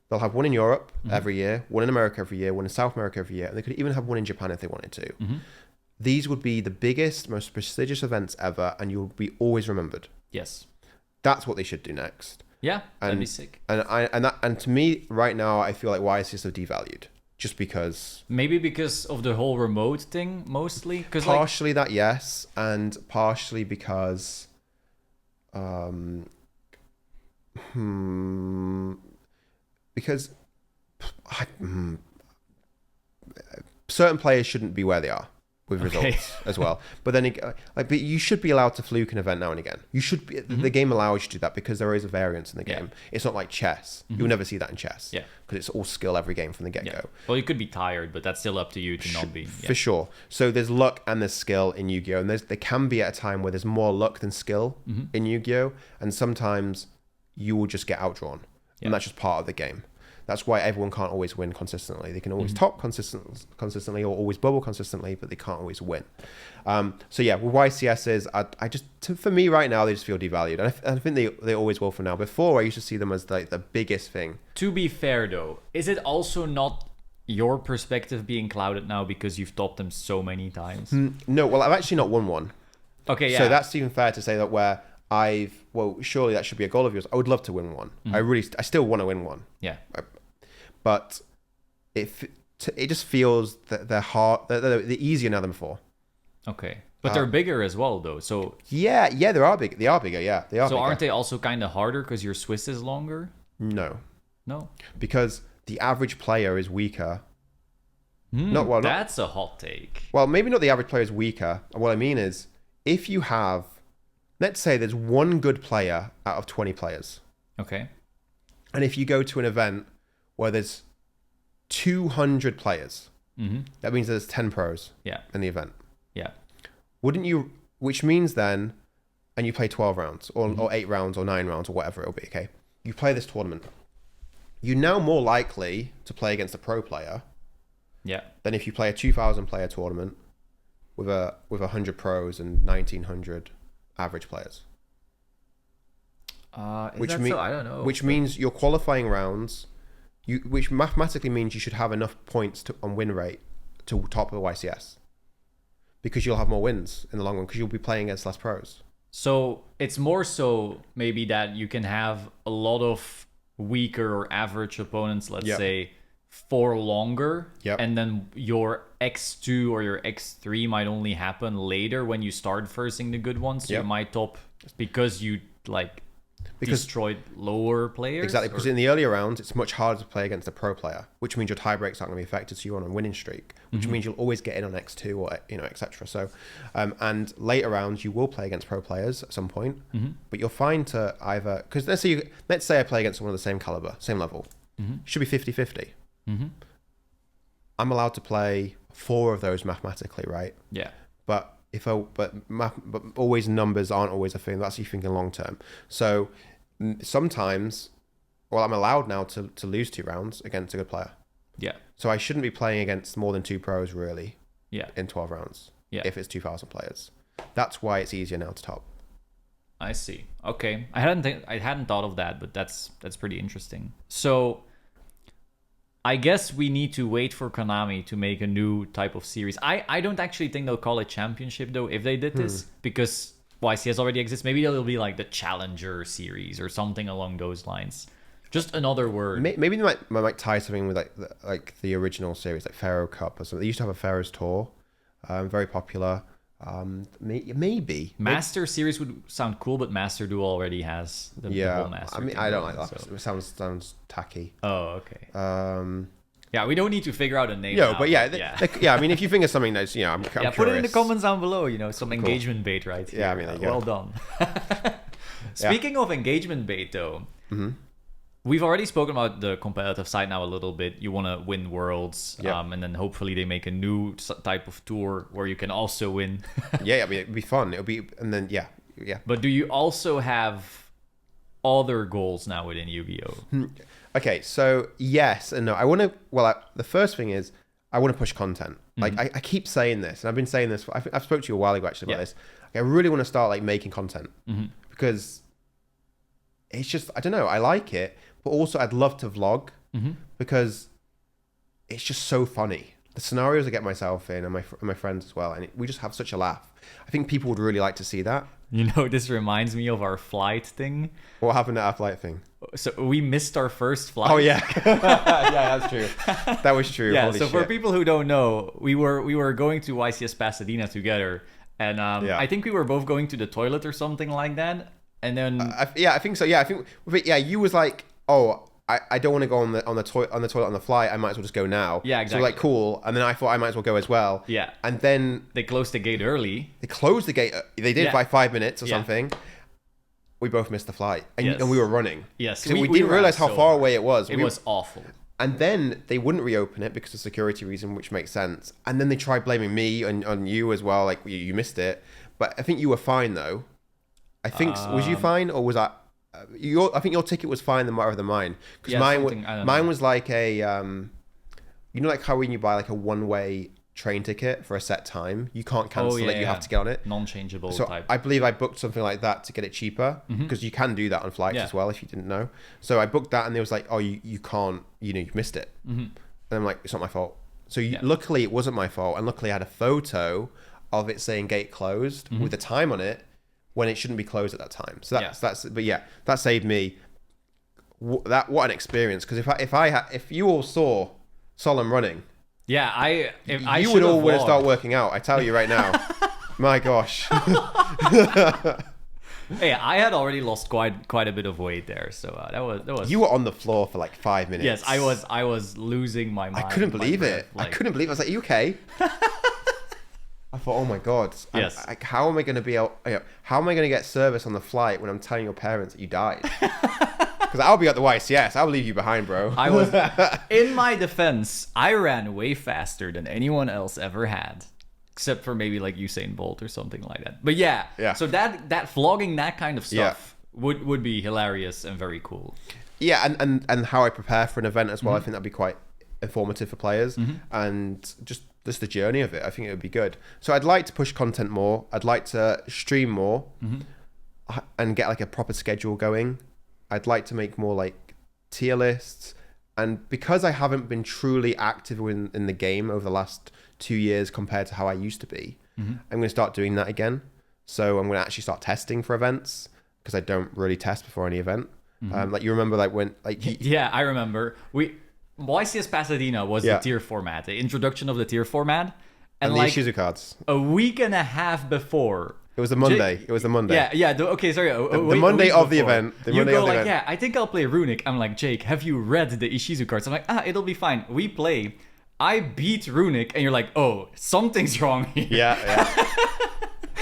They'll have one in Europe every year, one in America every year, one in South America every year, and they could even have one in Japan if they wanted to. These would be the biggest, most prestigious events ever, and you'll be always remembered. Yes. That's what they should do next. Yeah, that'd be sick. And to me, right now, I feel like YCS are devalued just because. Maybe because of the whole remote thing, mostly. Partially that, yes, and partially because Because certain players shouldn't be where they are with results as well. But then, but you should be allowed to fluke an event now and again. You should be. The game allows you to do that because there is a variance in the game. It's not like chess. You'll never see that in chess. Yeah, because it's all skill every game from the get go. Well, you could be tired, but that's still up to you to not be. For sure. So there's luck and there's skill in Yu-Gi-Oh, and there can be at a time where there's more luck than skill in Yu-Gi-Oh, and sometimes you will just get outdrawn, and that's just part of the game. That's why everyone can't always win consistently. They can always top consistently or always bubble consistently, but they can't always win. So yeah, with YCSs, I just, for me right now, they just feel devalued. And I think they always will from now. Before, I used to see them as like the biggest thing. To be fair though, is it also not your perspective being clouded now because you've topped them so many times? No, well, I've actually not won one. Okay, yeah. So that's even fair to say that where surely that should be a goal of yours. I would love to win one. I still want to win one. Yeah. But it just feels that they're easier now than before. Okay, but they're bigger as well, though. So yeah, they are big. They are bigger. Yeah, they are. So bigger. Aren't they also kind of harder because your Swiss is longer? No, because the average player is weaker. That's a hot take. Well, maybe not the average player is weaker. What I mean is, if you have, let's say, there's one good player out of 20 players. Okay. And if you go to an event where there's 200 players, that means there's 10 pros in the event. Yeah. Wouldn't you, which means then, and you play 12 rounds or 8 rounds or 9 rounds or whatever it'll be, okay? You play this tournament. You're now more likely to play against a pro player than if you play a 2,000 player tournament with 100 pros and 1,900 average players. I don't know. Which means your qualifying rounds, which mathematically means you should have enough points on win rate to top the YCS, because you'll have more wins in the long run because you'll be playing against less pros. So it's more so maybe that you can have a lot of weaker or average opponents, let's say, for longer, and then your X2 or your X3 might only happen later when you start versing the good ones. So you might top because you destroyed lower players. Exactly, because in the earlier rounds, it's much harder to play against a pro player, which means your tie breaks aren't going to be affected, so you're on a winning streak, which means you'll always get in on X2 or etc. So, and later rounds you will play against pro players at some point, but you'll find to either, because let's say I play against someone of the same caliber, same level, it should be 50-50. I'm allowed to play 4 of those mathematically, right? Yeah. But always numbers aren't always a thing. That's you thinking long term. So sometimes, I'm allowed now to lose 2 rounds against a good player. Yeah. So I shouldn't be playing against more than 2 pros really. Yeah. In 12 rounds. Yeah. If it's 2,000 players, that's why it's easier now to top. I see. Okay. I hadn't thought of that, but that's pretty interesting. So I guess we need to wait for Konami to make a new type of series. I don't actually think they'll call it championship though if they did this, because YCS already exists. Maybe it'll be like the Challenger series or something along those lines. Just another word. Maybe they might tie something with like the original series, like Pharaoh Cup or something. They used to have a Pharaoh's Tour, very popular. Maybe Master series would sound cool, but Master Duel already has the whole Master. I mean, I don't like that. So. It sounds tacky. Oh, okay. Yeah, we don't need to figure out a name. No, but I mean, if you think of something that's, I'm curious. Put it in the comments down below. Some engagement bait right here. Yeah, I mean, well done. Speaking of engagement bait, though. We've already spoken about the competitive side now a little bit. You want to win worlds, and then hopefully they make a new type of tour where you can also win. Yeah, I mean, it'd be fun. It'll be, and then yeah. But do you also have other goals now within Yu-Gi-Oh? Okay, so yes and no. I want to. Well, the first thing is I want to push content. Like I keep saying this, and I've been saying this. I've spoke to you a while ago actually about this. Like, I really want to start making content because it's just, I don't know. I like it. But also, I'd love to vlog because it's just so funny. The scenarios I get myself in and my friends as well, and we just have such a laugh. I think people would really like to see that. This reminds me of our flight thing. What happened at our flight thing? So we missed our first flight. Oh yeah, yeah, that's true. That was true. Yeah. Holy so shit. For people who don't know, we were going to YCS Pasadena together, and I think we were both going to the toilet or something like that. And then I think so. Yeah, I think you was like, oh, I don't want to go on the toilet on the flight. I might as well just go now. Yeah, exactly. So like cool, and then I thought I might as well go as well. Yeah. And then they closed the gate early. They closed the gate. They did by 5 minutes or something. We both missed the flight, and we were running. Yes, so we didn't realize how far away it was. It was awful. And then they wouldn't reopen it because of security reason, which makes sense. And then they tried blaming me and on you as well, like you missed it. But I think you were fine though. I think was you fine or was I? I think your ticket was fine rather than mine because mine was like a you know, like how when you buy like a one-way train ticket for a set time, you can't cancel it. You have to get on it. Non-changeable so type. I believe I booked something like that to get it cheaper because you can do that on flights as well if you didn't know. So I booked that and they was like, oh, you can't, you've missed it. And I'm like, it's not my fault. So luckily it wasn't my fault, and luckily I had a photo of it saying gate closed with the time on it when it shouldn't be closed at that time. So that saved me. What an experience! Because if you all saw Solemn running. Yeah, you would all want to start working out. I tell you right now. My gosh. Hey, I had already lost quite a bit of weight there, so that was. You were on the floor for like 5 minutes. Yes, I was losing my mind. I couldn't believe it. I couldn't believe it. I was like, are you okay? I thought, oh my god. Yes. How am I going to be able? How am I going to get service on the flight when I'm telling your parents that you died? Because I'll be at the YCS. I'll leave you behind, bro. I was. In my defense, I ran way faster than anyone else ever had, except for maybe like Usain Bolt or something like that. But yeah. So that vlogging that kind of stuff would be hilarious and very cool. Yeah, and how I prepare for an event as well. I think that'd be quite informative for players, and just the journey of it. I think it would be good. So I'd like to push content more. I'd like to stream more, and get like a proper schedule going. I'd like to make more like tier lists, and because I haven't been truly active in the game over the last 2 years compared to how I used to be, I'm going to start doing that again. So I'm going to actually start testing for events because I don't really test before any event. Like you remember like when like yeah, I remember YCS Pasadena was the tier format, the introduction of the tier format, and like the Yugioh cards a week and a half before. It was a Monday. It was the Monday. Yeah. Okay, sorry. The Monday of the event. You go like, yeah, I think I'll play Runic. I'm like, Jake, have you read the Ishizu cards? I'm like, it'll be fine. We play. I beat Runic, and you're like, oh, something's wrong here. Yeah.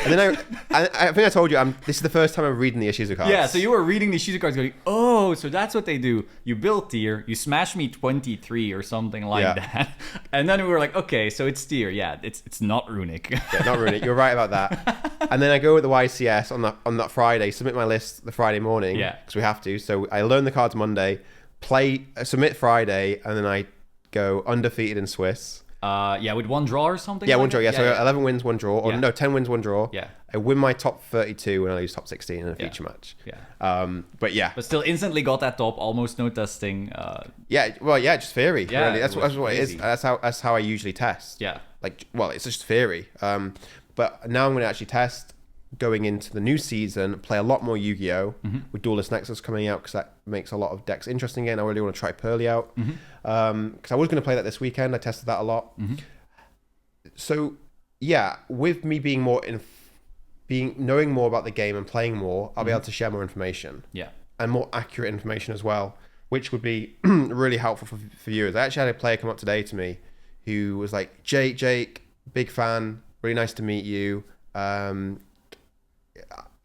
And then I think I told you, this is the first time I'm reading the Ishizu cards. Yeah, so you were reading the Ishizu cards going, oh, so that's what they do. You build tier, you smash me 23 or something like that. And then we were like, okay, so it's tier. Yeah, it's not Runic. Yeah, not Runic. You're right about that. And then I go with the YCS on that Friday, submit my list the Friday morning. Yeah. Because we have to. So I learn the cards Monday, submit Friday, and then I go undefeated in Swiss. With one draw or something? Yeah, one draw. Yeah, so 11 wins, one draw. Or no, 10 wins, one draw. Yeah. I win my top 32 and I lose top 16 in a feature match. Yeah. But still instantly got that top, almost no testing. Just theory. Yeah, really. That's what it is. That's how I usually test. Yeah. It's just theory. But now I'm going to actually test going into the new season, play a lot more Yu-Gi-Oh! With Duelist Nexus coming out because that makes a lot of decks interesting again. I really want to try Pearly out because I was going to play that this weekend. I tested that a lot. So yeah, with me being more knowing more about the game and playing more, I'll be able to share more information. Yeah, and more accurate information as well, which would be really helpful for viewers. I actually had a player come up today to me who was like, Jake, big fan, really nice to meet you.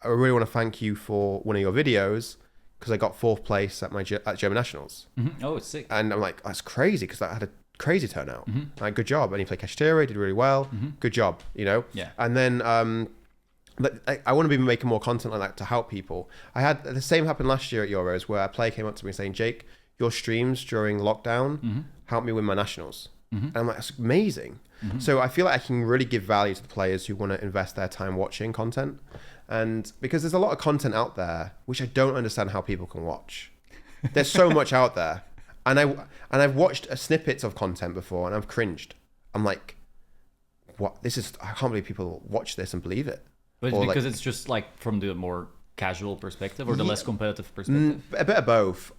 I really want to thank you for one of your videos because I got 4th place at German Nationals. Oh, it's sick. And I'm like, that's crazy because I had a crazy turnout. Like, good job. And he played Kashtira, did really well. Good job, Yeah. And then I want to be making more content like that to help people. I had the same happen last year at Euros where a player came up to me saying, Jake, your streams during lockdown helped me win my Nationals. And I'm like, that's amazing. So I feel like I can really give value to the players who want to invest their time watching content. And because there's a lot of content out there, which I don't understand how people can watch. There's so much out there. And I've watched snippets of content before and I've cringed. I'm like, what? I can't believe people watch this and believe it. But it's because it's just like from the more casual perspective or the less competitive perspective? A bit of both.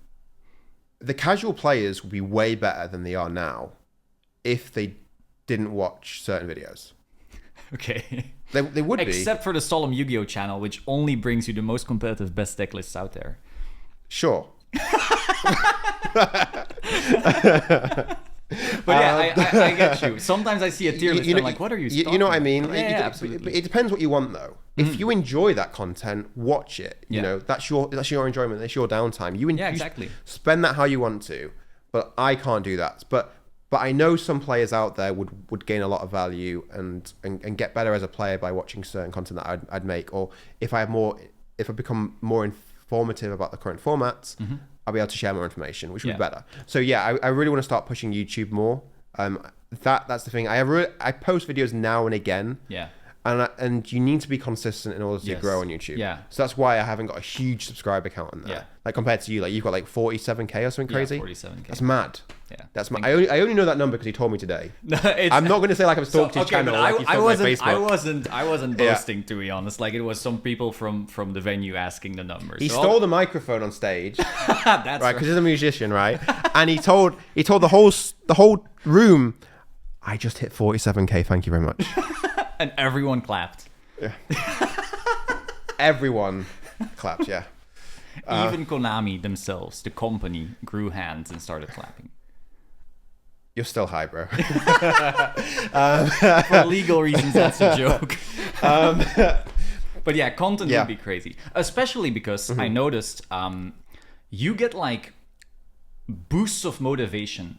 The casual players would be way better than they are now if they didn't watch certain videos. Okay. They would be. Except for the Solemn Yu-Gi-Oh channel, which only brings you the most competitive best deck lists out there. Sure. But yeah, I get you. Sometimes I see a tier list and I'm like, what are you talking You know what I about? mean? Yeah, absolutely. It depends what you want, though. If you enjoy that content, watch it. You know, that's your enjoyment. That's your downtime. You exactly. Spend that how you want to. But I can't do that. But I know some players out there would gain a lot of value and get better as a player by watching certain content that I'd make. Or if I become more informative about the current formats, I'll be able to share more information, which would be better. So yeah, I really want to start pushing YouTube more. That's the thing. I post videos now and again. Yeah. And you need to be consistent in order to grow on YouTube. Yeah. So that's why I haven't got a huge subscriber count on there. Yeah. Like compared to you, like you've got like 47k or something crazy. 47k. That's mad. Yeah. That's mad. I only know that number because he told me today. No, I'm not going to say like I'm stalked his channel. But Like I wasn't boasting, to be honest. Like it was some people from the venue asking the numbers. He stole the microphone on stage. That's right, because he's a musician, right? And he told the whole room, I just hit 47k. Thank you very much. And everyone clapped. Yeah. Everyone clapped. Yeah. Even Konami themselves, the company, grew hands and started clapping. You're still high, bro. For legal reasons, that's a joke. But yeah, content would be crazy, especially because I noticed you get like boosts of motivation,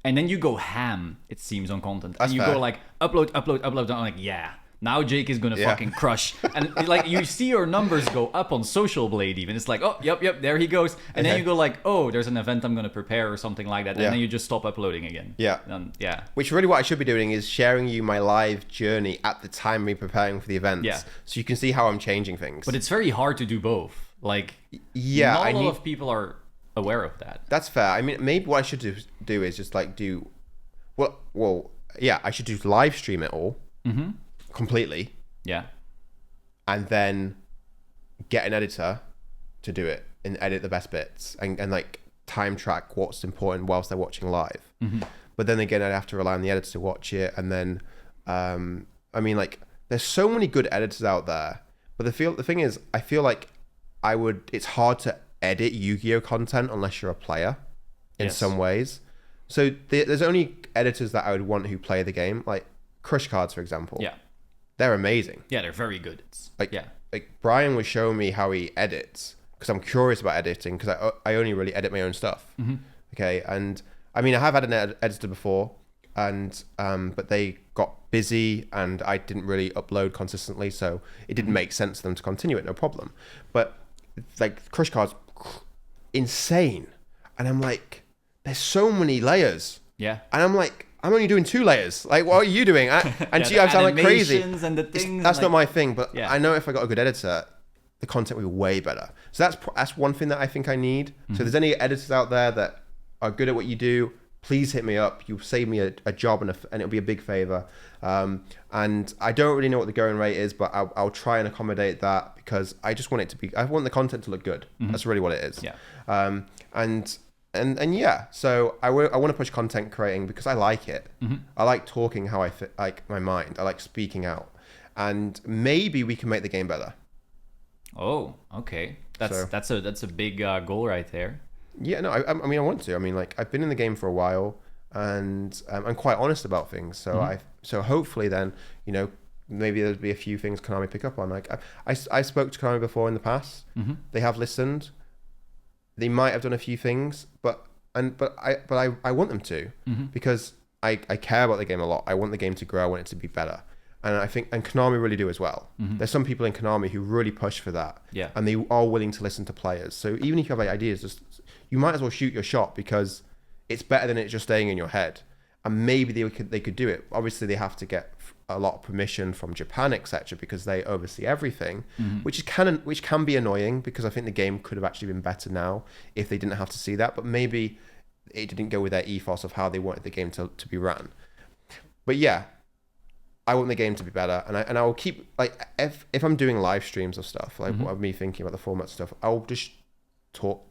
and then you go ham. It seems on content, and you go like upload. I'm like, yeah. Now Jake is gonna fucking crush, and like you see your numbers go up on Social Blade. Even it's like, oh, yep, there he goes, and then you go like, oh, there's an event I'm gonna prepare or something like that, and then you just stop uploading again. Yeah. Which really what I should be doing is sharing you my live journey at the time me preparing for the events. Yeah. So you can see how I'm changing things. But it's very hard to do both. Like, not a lot of people are aware of that. That's fair. I mean, maybe what I should do is just like do, I should do live stream it all. Completely. Yeah. And then get an editor to do it and edit the best bits and like time track what's important whilst they're watching live. But then again, I'd have to rely on the editor to watch it. And then, I mean, like there's so many good editors out there, but the thing is, I feel like it's hard to edit Yu-Gi-Oh content unless you're a player in some ways. So there's only editors that I would want who play the game, like Crush Cards, for example. Yeah. They're amazing. Yeah, they're very good. Like Brian was showing me how he edits because I'm curious about editing because I only really edit my own stuff. Okay, and I mean I have had an editor before, and but they got busy and I didn't really upload consistently, so it didn't make sense for them to continue it. No problem. But like Crush Cards, insane, and I'm like, there's so many layers. Yeah, and I'm like, I'm only doing 2 layers. Like, what are you doing? And I sound like crazy. And the things that's not my thing, but I know if I got a good editor, the content will be way better. So that's one thing that I think I need. So if there's any editors out there that are good at what you do, please hit me up. You'll save me a job and it'll be a big favor. And I don't really know what the going rate is, but I'll try and accommodate that because I just want it to be, I want the content to look good. That's really what it is. Yeah. And yeah, so I want to push content creating because I like it. I like talking how I fit, like my mind. I like speaking out, and maybe we can make the game better. Oh, okay. That's a big goal right there. Yeah, no, I mean I want to. I mean, like I've been in the game for a while, and I'm quite honest about things. So so hopefully then maybe there'll be a few things Konami pick up on. Like I spoke to Konami before in the past. They have listened. They might have done a few things, but I want them to because I care about the game a lot. I want the game to grow. I want it to be better, and I think Konami really do as well. There's some people in Konami who really push for that, and they are willing to listen to players. So even if you have like, ideas, you might as well shoot your shot because it's better than it just staying in your head. And maybe they could do it. Obviously, they have to get a lot of permission from Japan, etc., because they oversee everything, which can be annoying because I think the game could have actually been better now if they didn't have to see that. But maybe it didn't go with their ethos of how they wanted the game to be ran. Say yeah, I want the game to be better, and I will keep like if I'm doing live streams of stuff like what me thinking about the format stuff, I'll just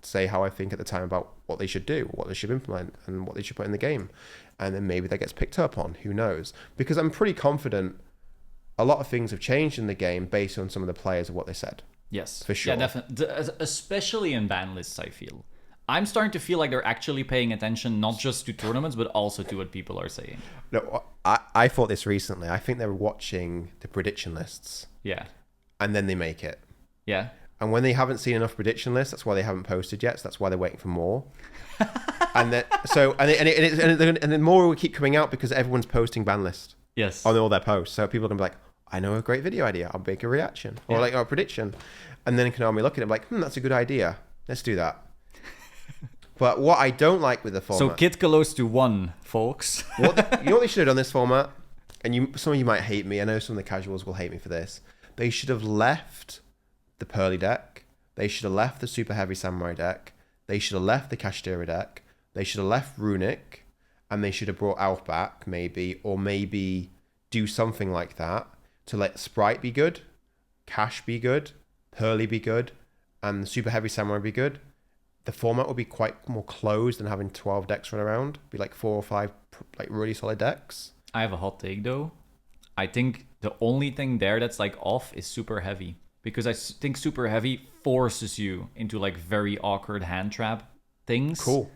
say how I think at the time about what they should do, what they should implement, and what they should put in the game. And then maybe that gets picked up on, who knows? Because I'm pretty confident a lot of things have changed in the game based on some of the players of what they said. Yes. For sure. Yeah, definitely. Especially in ban lists, I feel. I'm starting to feel like they're actually paying attention not just to tournaments, but also to what people are saying. No, I thought this recently. I think they were watching the prediction lists. Yeah. And then they make it. Yeah. And when they haven't seen enough prediction lists, that's why they haven't posted yet. So that's why they're waiting for more. And then more will keep coming out because everyone's posting ban list. Yes. On all their posts. So people are gonna be like, I know a great video idea. I'll make a reaction or like a prediction. And then Konami look at it like, that's a good idea. Let's do that. But what I don't like with the format... So Kid Kalos to 1, folks. You know what they should have done this format? And some of you might hate me. I know some of the casuals will hate me for this. They should have left the Pearly deck. They should have left the Super Heavy Samurai deck. They should have left the Kashtira deck. They should have left Runic. And they should have brought Alf back, maybe. Or maybe do something like that to let Sprite be good, Cash be good, Pearly be good, and the Super Heavy Samurai be good. The format would be quite more closed than having 12 decks run around. Be like 4 or 5 like really solid decks. I have a hot take though. I think the only thing there that's like off is Super Heavy. Because I think Super Heavy forces you into like very awkward hand trap things. Cool.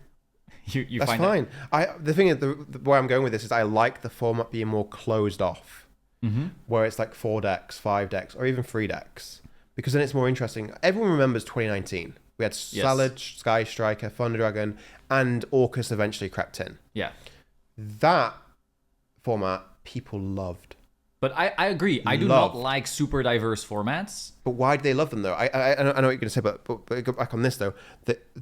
You That's find fine. The thing is, the where I'm going with this is I like the format being more closed off. Where it's like 4 decks, 5 decks, or even 3 decks. Because then it's more interesting. Everyone remembers 2019. We had Salad, Sky Striker, Thunder Dragon, and Orcus eventually crept in. Yeah. That format people loved. But I agree. I do not like super diverse formats. But why do they love them though? I know what you're going to say, but go back on this though.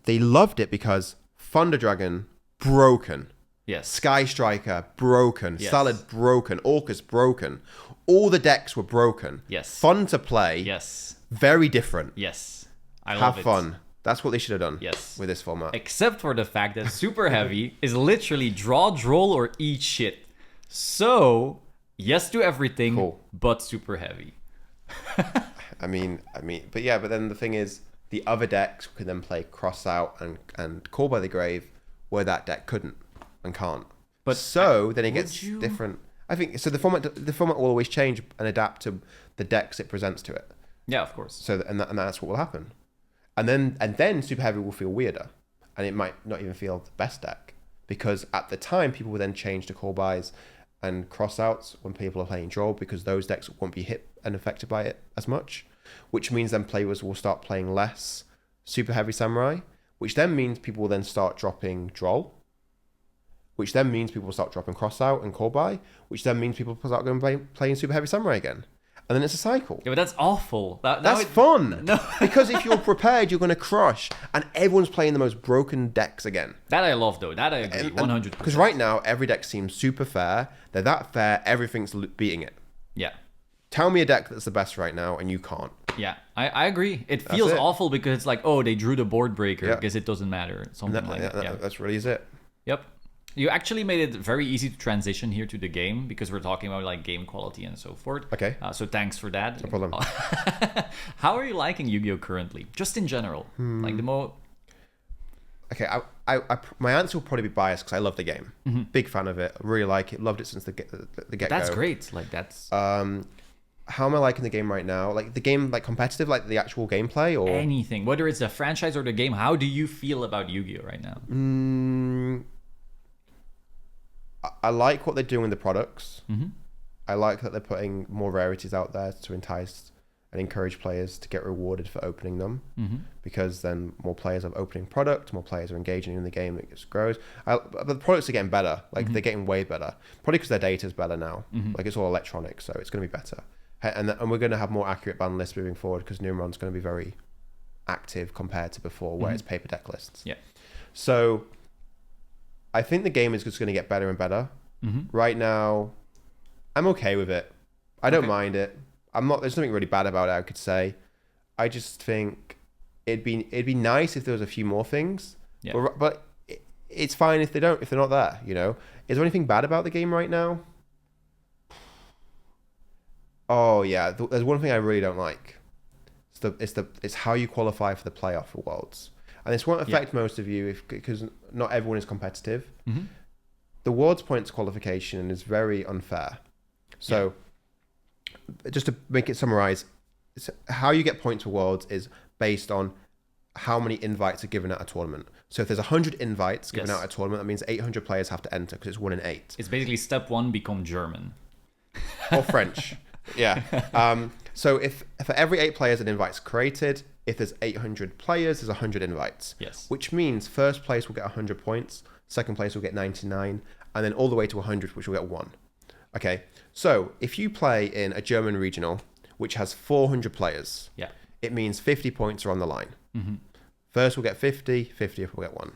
They loved it because Thunder Dragon, broken. Yes. Sky Striker, broken. Yes. Salad, broken. Orcus, broken. All the decks were broken. Yes. Fun to play. Yes. Very different. Yes. I love it. Have fun. That's what they should have done. Yes. With this format. Except for the fact that Super Heavy is literally draw, droll, or eat shit. So, yes to everything, but Super Heavy. I mean, but yeah, but then the thing is, the other decks can then play Cross Out and Call by the Grave, where that deck couldn't and can't. But so then it gets different. I think so. The format will always change and adapt to the decks it presents to it. Yeah, of course. So and that's what will happen. And then Super Heavy will feel weirder, and it might not even feel the best deck because at the time people will then change to Call Buys and Cross Outs when people are playing Draw because those decks won't be hit and affected by it as much, which means then players will start playing less Super Heavy Samurai, which then means people will then start dropping Droll, which then means people will start dropping Cross Out and Call Buy, which then means people will start going playing Super Heavy Samurai again. And then it's a cycle. Yeah, but that's awful. That's fun. No. Because if you're prepared, you're going to crush. And everyone's playing the most broken decks again. That I love, though. That I agree, 100%. Because right now, every deck seems super fair. They're that fair, everything's beating it. Yeah. Tell me a deck that's the best right now, and you can't. Yeah, I agree. It feels awful because it's like, oh, they drew the board breaker because it doesn't matter. Something like that. Yeah. That's really is it. Yep. You actually made it very easy to transition here to the game because we're talking about like game quality and so forth. Okay. So thanks for that. No problem. How are you liking Yu-Gi-Oh currently? Just in general, like the more. Okay, my answer will probably be biased because I love the game. Big fan of it. I really like it. Loved it since the get-go. That's great. Like that's. How am I liking the game right now? Like the game, like competitive, like the actual gameplay, or anything, whether it's a franchise or the game. How do you feel about Yu-Gi-Oh right now? I like what they're doing with the products. I like that they're putting more rarities out there to entice and encourage players to get rewarded for opening them. Because then more players are opening product, more players are engaging in the game, it just grows. But the products are getting better. Like they're getting way better. Probably because their data is better now. Like it's all electronic, so it's going to be better. And we're going to have more accurate ban lists moving forward because Numeron's going to be very active compared to before, where it's paper deck lists. Yeah. So I think the game is just going to get better and better. Right now, I'm okay with it. I don't mind it. There's nothing really bad about it, I could say. I just think it'd be nice if there was a few more things. Yeah. But it's fine if they're not there, you know? Is there anything bad about the game right now? Oh yeah, there's one thing I really don't like. It's how you qualify for the playoff for Worlds. And this won't affect most of you because not everyone is competitive. The Worlds points qualification is very unfair. So just to make it summarize, how you get points for Worlds is based on how many invites are given at a tournament. So if there's 100 invites given out at a tournament, that means 800 players have to enter because it's 1 in 8. It's basically step 1, become German. Or French. Yeah. So if for every 8 players an invite's created, if there's 800 players, there's 100 invites. Yes. Which means first place will get 100 points, second place will get 99, and then all the way to 100, which will get 1. Okay. So if you play in a German regional, which has 400 players, it means 50 points are on the line. Mm-hmm. First will get 50, 50th will get 1.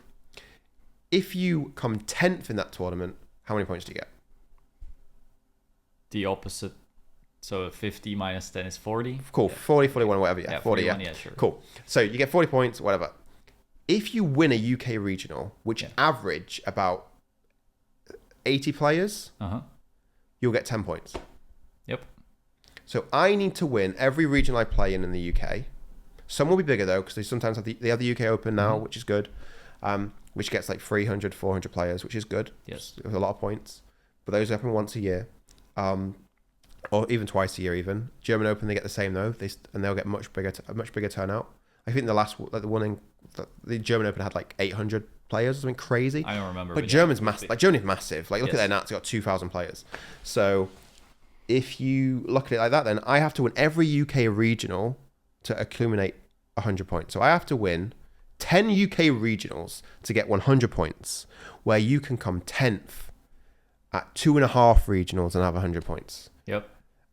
If you come 10th in that tournament, how many points do you get? The opposite. So 50 minus 10 is 40. Cool. 40, 41, whatever. Yeah, 40. 41, yeah, sure. Cool. So you get 40 points, whatever. If you win a UK regional, which average about 80 players, you'll get 10 points. Yep. So I need to win every region I play in the UK. Some will be bigger though, because they sometimes have the UK Open now, which is good, which gets like 300, 400 players, which is good. Yes. With a lot of points. But those happen once a year, or even twice a year. Even German Open, they get the same though. They'll get a much bigger turnout. I think the German Open had like 800 players or something crazy. I don't remember. But Germany's massive. Like Germany's massive. Like look at their Nats, got 2,000 players. So if you look at it like that, then I have to win every UK regional to accumulate 100 points. So I have to win 10 UK regionals to get 100 points, where you can come 10th at 2.5 regionals and have 100 points. Yep.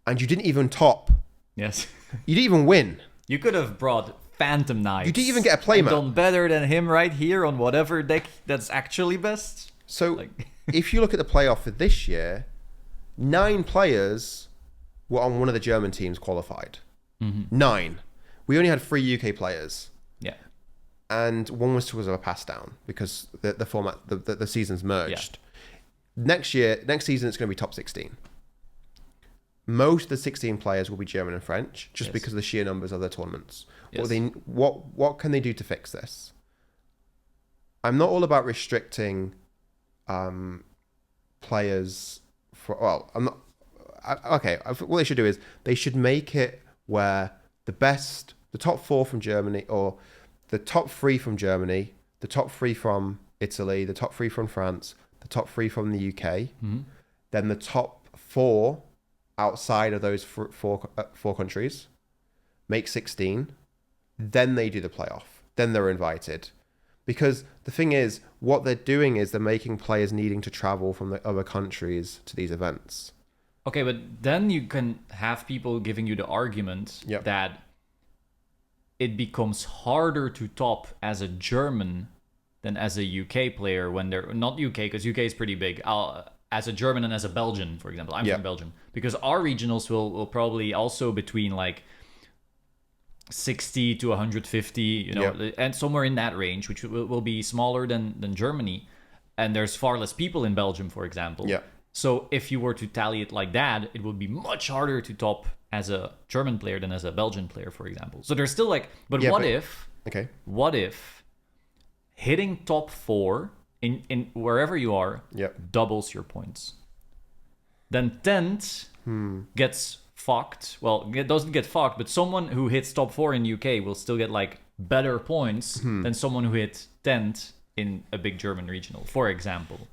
And you didn't even top. Yes. You didn't even win. You could have brought Phantom Knights. You didn't even get a playmat. Done better than him right here on whatever deck that's actually best. So if you look at the playoff for this year, 9 players were on one of the German teams qualified. 9. We only had 3 UK players. Yeah. And one was because of a pass down because the format, the seasons merged. Next season, it's going to be top 16. Most of the 16 players will be German and French, just because of the sheer numbers of their tournaments. Yes. What can they do to fix this? I'm not all about restricting players for. Well, I'm not. What they should do is they should make it where the top 4 from Germany, or the top 3 from Germany, the top 3 from Italy, the top 3 from France, the top 3 from the UK, then the top 4 outside of those four countries make 16. Then they do the playoff. Then they're invited. Because the thing is, what they're doing is they're making players needing to travel from the other countries to these events. Okay, but then you can have people giving you the argument that it becomes harder to top as a German than as a UK player when they're not UK, because UK is pretty big. As a German and as a Belgian, for example. I'm from Belgium. Because our regionals will probably also between like 60 to 150, and somewhere in that range, which will be smaller than Germany. And there's far less people in Belgium, for example. Yeah. So if you were to tally it like that, it would be much harder to top as a German player than as a Belgian player, for example. So there's still like, what if hitting top 4 in wherever you are doubles your points? Then 10th gets fucked. Well, it doesn't get fucked, but someone who hits top 4 in UK will still get like better points than someone who hit 10th in a big German regional, for example.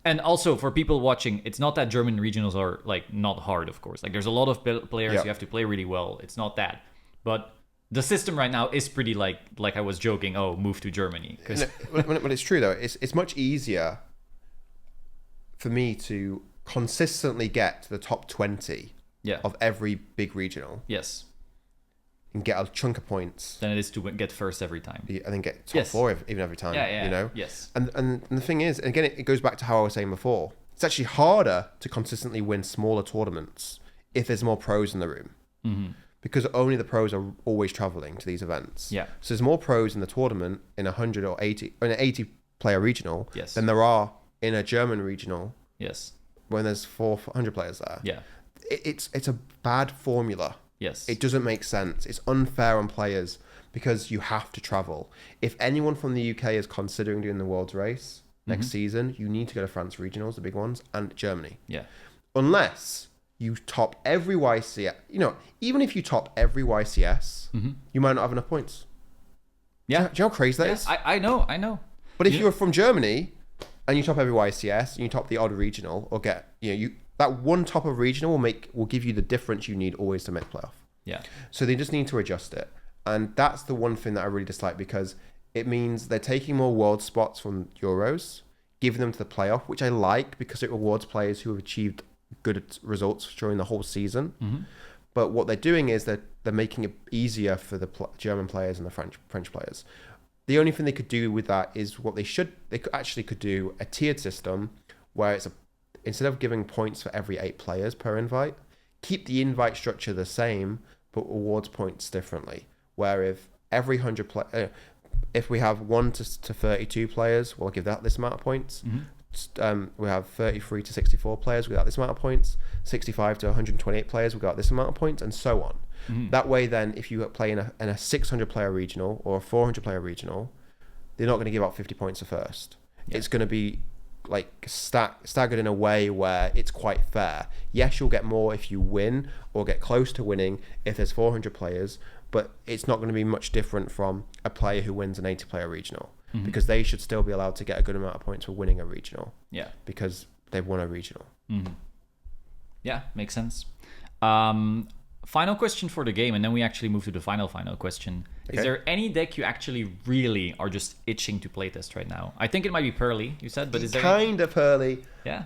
And also for people watching, it's not that German regionals are like not hard, of course. Like there's a lot of players you have to play really well. It's not that, but the system right now is pretty like I was joking. Oh, move to Germany. But it's true though. It's much easier for me to consistently get to the top 20 of every big regional. Yes. And get a chunk of points. Than it is to get first every time. And then get top 4 even every time. You know? Yes. And the thing is, and again, it goes back to how I was saying before. It's actually harder to consistently win smaller tournaments if there's more pros in the room. Because only the pros are always traveling to these events. Yeah. So there's more pros in the tournament in 100 or 80, or in an 80 player regional than there are in a German regional. Yes. When there's 400 players there. Yeah. It's a bad formula. Yes. It doesn't make sense. It's unfair on players because you have to travel. If anyone from the UK is considering doing the World's Race next season, you need to go to France regionals, the big ones, and Germany. Yeah. Unless you top every YCS, even if you top every YCS, you might not have enough points. Yeah. Do you know how crazy that is? I know. But if you're from Germany and you top every YCS and you top the odd regional or get, that one top of regional will give you the difference you need always to make playoff. Yeah. So they just need to adjust it. And that's the one thing that I really dislike, because it means they're taking more world spots from Euros, giving them to the playoff, which I like because it rewards players who have achieved good results during the whole season. But what they're doing is they're making it easier for the German players and the French players. The only thing they could do with that is what they could do a tiered system where instead of giving points for every 8 players per invite, keep the invite structure the same, but rewards points differently. Where if every 100 if we have 1 to 32 players, we'll give that this amount of points. We have 33 to 64 players, we got this amount of points. 65 to 128 players, we got this amount of points, and so on. That way, then, if you play in a 600 player regional or a 400 player regional, they're not going to give out 50 points at first. Yeah. It's going to be like staggered in a way where it's quite fair. Yes, you'll get more if you win or get close to winning if there's 400 players, but it's not going to be much different from a player who wins an 80 player regional, because they should still be allowed to get a good amount of points for winning a regional. Yeah. Because they've won a regional. Yeah, makes sense. Final question for the game, and then we actually move to the final question. Okay. Is there any deck you actually really are just itching to playtest right now? I think it might be Pearly, you said, but is there kind of Pearly? Yeah.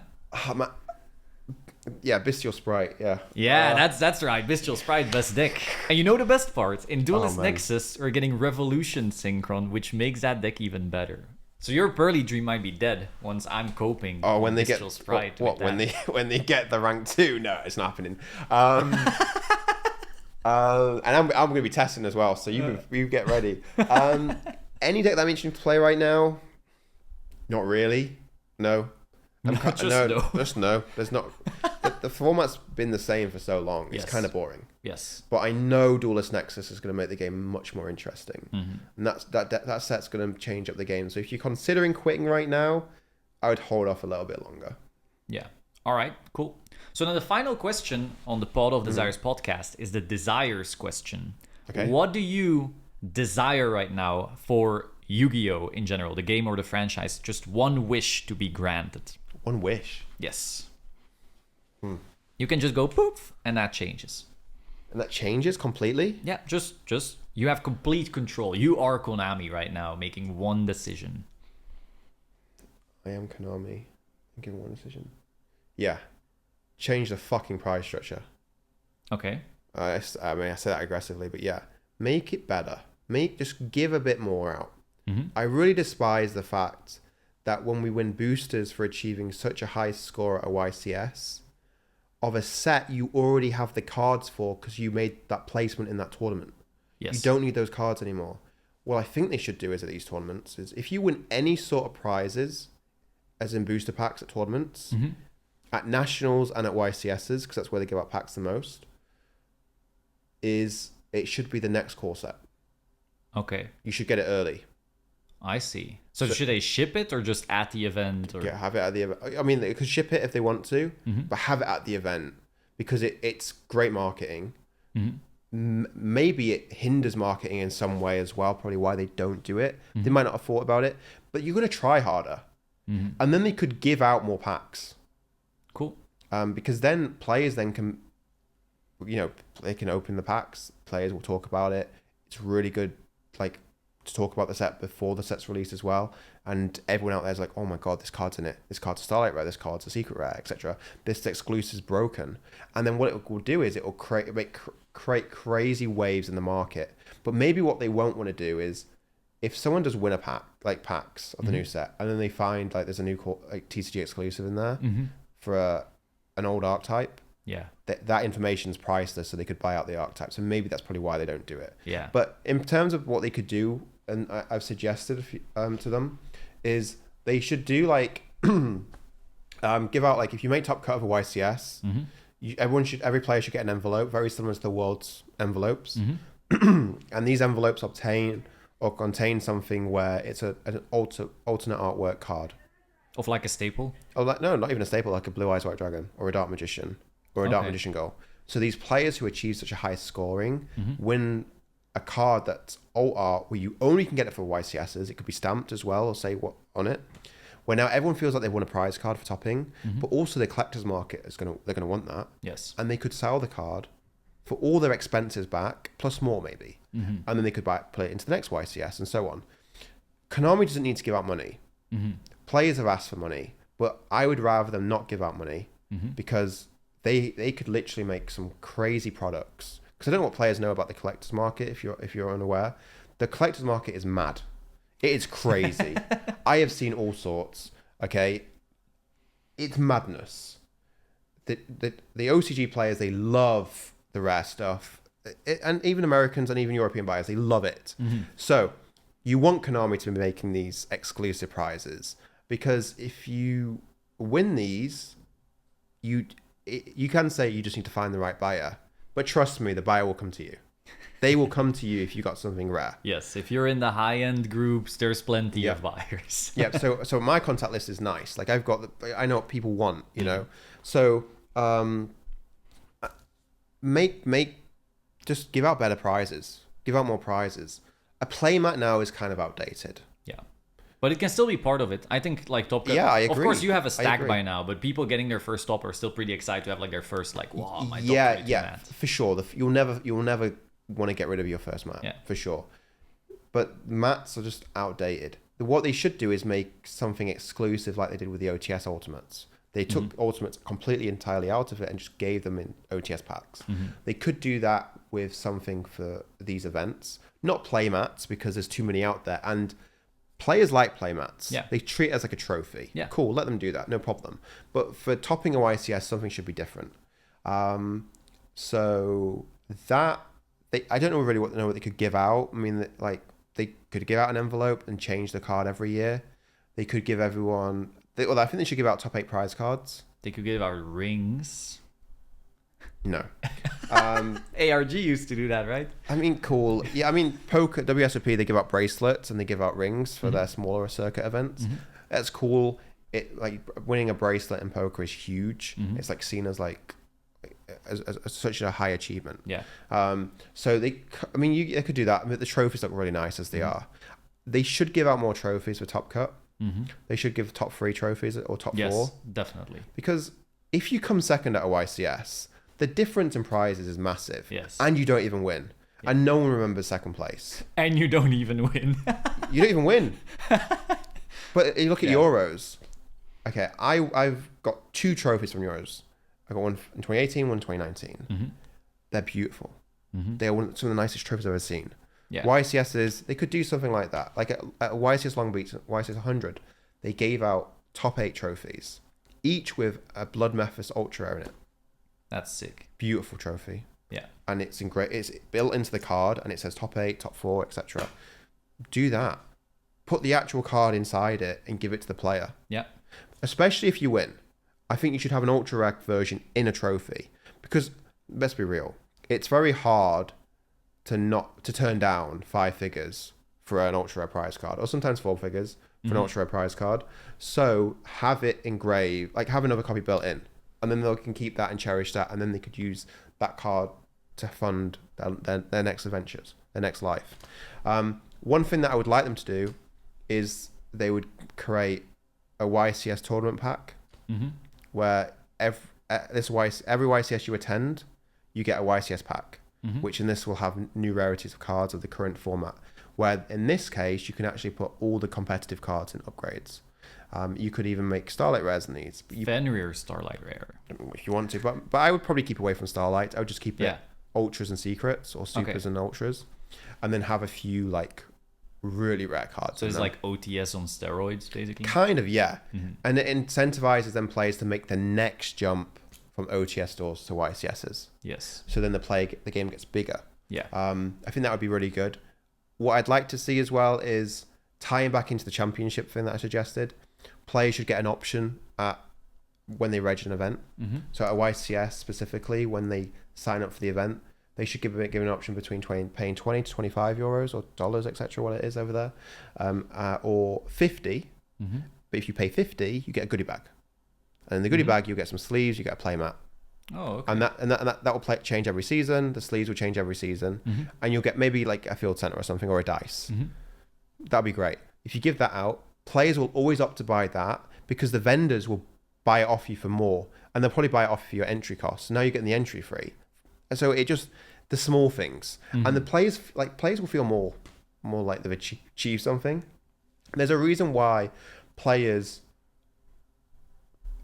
Yeah, Bestial Sprite, yeah. Yeah, that's right. Bestial Sprite, best deck. And you know the best part? In Duelist Nexus, we're getting Revolution Synchron, which makes that deck even better. So your Pearly dream might be dead once I'm coping. Oh, when they Bestial get Sprite what when they get the rank 2? No, it's not happening. And I'm going to be testing as well, so you get ready. Any deck that I'm interested to play right now? Not really. No. Just no. There's not. The format's been the same for so long. It's kind of boring. Yes. But I know Duelist Nexus is going to make the game much more interesting, and that set's going to change up the game. So if you're considering quitting right now, I would hold off a little bit longer. Yeah. All right. Cool. So now the final question on the Pod of Desires podcast is the desires question. Okay. What do you desire right now for Yu-Gi-Oh in general, the game or the franchise? Just one wish to be granted. One wish? Yes. You can just go poof, and that changes. And that changes completely? Yeah, just you have complete control. You are Konami right now, making one decision. I am Konami, making one decision. Yeah. Change the fucking prize structure. Okay. I mean, I say that aggressively, but yeah. Make it better. Just give a bit more out. I really despise the fact that when we win boosters for achieving such a high score at a YCS, of a set you already have the cards for because you made that placement in that tournament. Yes. You don't need those cards anymore. What I think they should do is at these tournaments is if you win any sort of prizes, as in booster packs at tournaments, at nationals and at YCSs, because that's where they give out packs the most, it should be the next core set. Okay. You should get it early. I see. So should they ship it or just at the event? Or? Yeah, have it at the event. I mean, they could ship it if they want to, but have it at the event because it's great marketing. Maybe it hinders marketing in some way as well, probably why they don't do it. They might not have thought about it, but you're going to try harder. And then they could give out more packs. Cool. Because then players can, they can open the packs. Players will talk about it. It's really good, to talk about the set before the set's released as well. And everyone out there's like, oh my god, this card's in it. This card's a Starlight Rare. This card's a Secret Rare, etc. This exclusive is broken. And then what it will do is it will create crazy waves in the market. But maybe what they won't want to do is, if someone does win a pack, like packs of the new set, and then they find there's a new TCG exclusive in there for an old archetype, that information's priceless, so they could buy out the archetype. So maybe that's probably why they don't do it. Yeah. But in terms of what they could do, and I've suggested to them, is they should do give out if you make top cut of a YCS, every player should get an envelope very similar to the World's envelopes, and these envelopes contain something where it's an alternate artwork card. Of a staple? Oh, no, not even a staple, like a Blue Eyes White Dragon or a Dark Magician. or a Dark Okay. Magician goal. So these players who achieve such a high scoring Mm-hmm. win a card that's alt art where you only can get it for YCSs. It could be stamped as well or say what on it. Where now everyone feels like they've won a prize card for topping, but also the collector's market they're gonna want that. Yes. And they could sell the card for all their expenses back, plus more maybe. Mm-hmm. And then they could play it into the next YCS and so on. Konami doesn't need to give out money. Mm-hmm. Players have asked for money, but I would rather them not give out money because they could literally make some crazy products. Because I don't know what players know about the collector's market. If you're unaware, the collector's market is mad. It is crazy. I have seen all sorts. Okay, it's madness. The OCG players, they love the rare stuff, and even Americans and even European buyers, they love it. So you want Konami to be making these exclusive prizes, because if you win these, you can say you just need to find the right buyer, but trust me, the buyer will come to you. They will come to you if you got something rare. Yes, if you're in the high-end groups, there's plenty Yeah. of buyers. Yeah, so my contact list is nice. Like I know what people want, you know. So just give out better prizes. Give out more prizes. A playmat now is kind of outdated. Yeah. But it can still be part of it. I think like Top Cut. Yeah, I Of agree. course, you have a I stack agree. by now, but people getting their first top are still pretty excited to have like their first like, wow, my top Yeah, 22 yeah, mat. for sure. You'll never want to get rid of your first mat, Yeah. for sure. But mats are just outdated. What they should do is make something exclusive, like they did with the OTS Ultimates. They took Ultimates completely entirely out of it and just gave them in OTS packs. They could do that with something for these events, not playmats, because there's too many out there, and players like playmats. Yeah. They treat it as like a trophy. Yeah. Cool, let them do that, no problem. But for topping a YCS, something should be different. So that I don't know really what they could give out. I mean, like they could give out an envelope and change the card every year. They could give everyone. Well, I think they should give out top 8 prize cards. They could give out rings. No. ARG used to do that, right? I mean, cool. Yeah, I mean, poker, WSOP, they give out bracelets and they give out rings for their smaller circuit events. That's cool. It like winning a bracelet in poker is huge. It's like seen as like as such a high achievement. Yeah. So they could do that. I mean, the trophies look really nice as they are. They should give out more trophies for Top Cut. They should give top 3 trophies or top 4. Yes, definitely. Because if you come second at a YCS, the difference in prizes is massive. Yes. And you don't even win. And no one remembers second place. And you don't even win. You don't even win. But you look at Euros. Okay, I've got 2 trophies from Euros. I got one in 2018, one in 2019. They're beautiful. They're some of the nicest trophies I've ever seen. Yeah. YCSs, they could do something like that. Like at YCS Long Beach, YCS 100, they gave out top 8 trophies, each with a Blood Mephis Ultra Rare in it. That's sick. Beautiful trophy. Yeah. And it's built into the card, and it says top 8, top 4, etc. Do that. Put the actual card inside it and give it to the player. Yeah. Especially if you win. I think you should have an ultra rare version in a trophy, because let's be real, it's very hard to turn down 5 figures for an ultra rare prize card, or sometimes 4 figures for an ultra rare prize card. So have it engraved, like have another copy built in, and then they can keep that and cherish that, and then they could use that card to fund their next adventures, their next life. One thing that I would like them to do is they would create a YCS tournament pack where every YCS you attend, you get a YCS pack, which in this will have new rarities of cards of the current format, where in this case you can actually put all the competitive cards and upgrades. You could even make Starlight rares in these. But Fenrir Starlight Rare. if you want to, but I would probably keep away from Starlight. I would just keep it ultras and secrets, or supers and ultras, and then have a few like really rare cards. So it's like OTS on steroids, basically. Kind of, yeah. And it incentivizes them players to make the next jump from OTS stores to YCSs. Yes. So then the game gets bigger. Yeah. I think that would be really good. What I'd like to see as well is tying back into the championship thing that I suggested. Players should get an option when they reg an event. So at YCS specifically, when they sign up for the event, they should give an option between paying 20 to 25 euros or dollars, etc., what it is over there, or 50. But if you pay 50, you get a goodie bag. And in the goodie bag, you get some sleeves, you get a playmat. Oh, okay. And that will change every season. The sleeves will change every season, and you'll get maybe like a field center or something, or a dice. That'd be great. If you give that out, players will always opt to buy that because the vendors will buy it off you for more, and they'll probably buy it off for your entry costs. Now you're getting the entry free, and so it just the small things, and the players will feel more like they've achieved something. There's a reason why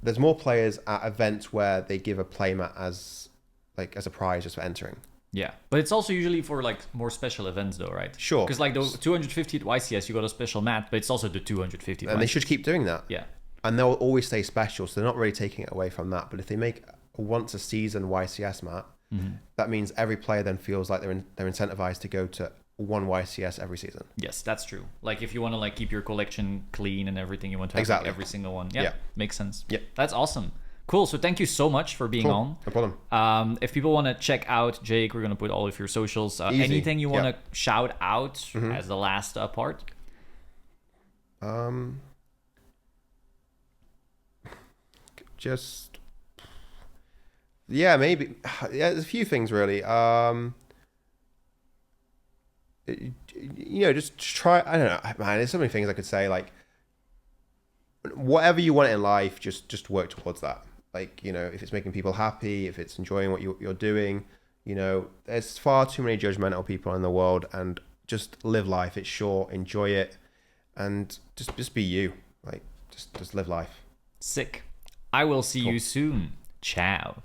there's more players at events where they give a playmat as a prize just for entering. Yeah, but it's also usually for like more special events though, right? Sure. Because like the 250 at YCS, you got a special mat, but it's also the 250 at And YCS. they should keep doing that. Yeah. And they'll always stay special, so they're not really taking it away from that. But if they make a once a season YCS mat, that means every player then feels like they're incentivized to go to one YCS every season. Yes, that's true. Like if you want to like keep your collection clean and everything, you want to have like, every single one. Yeah, makes sense. Yeah, that's awesome. Cool. So thank you so much for being on. No problem. If people want to check out Jake, we're gonna put all of your socials. Anything you want to shout out as the last part? Just maybe there's a few things really. Just try. I don't know, man. There's so many things I could say. Like, whatever you want in life, just work towards that. Like, if it's making people happy, if it's enjoying what you're doing, there's far too many judgmental people in the world, and just live life. It's short. Enjoy it, and just be you. Like, just live life. Sick. I will see you soon. Ciao.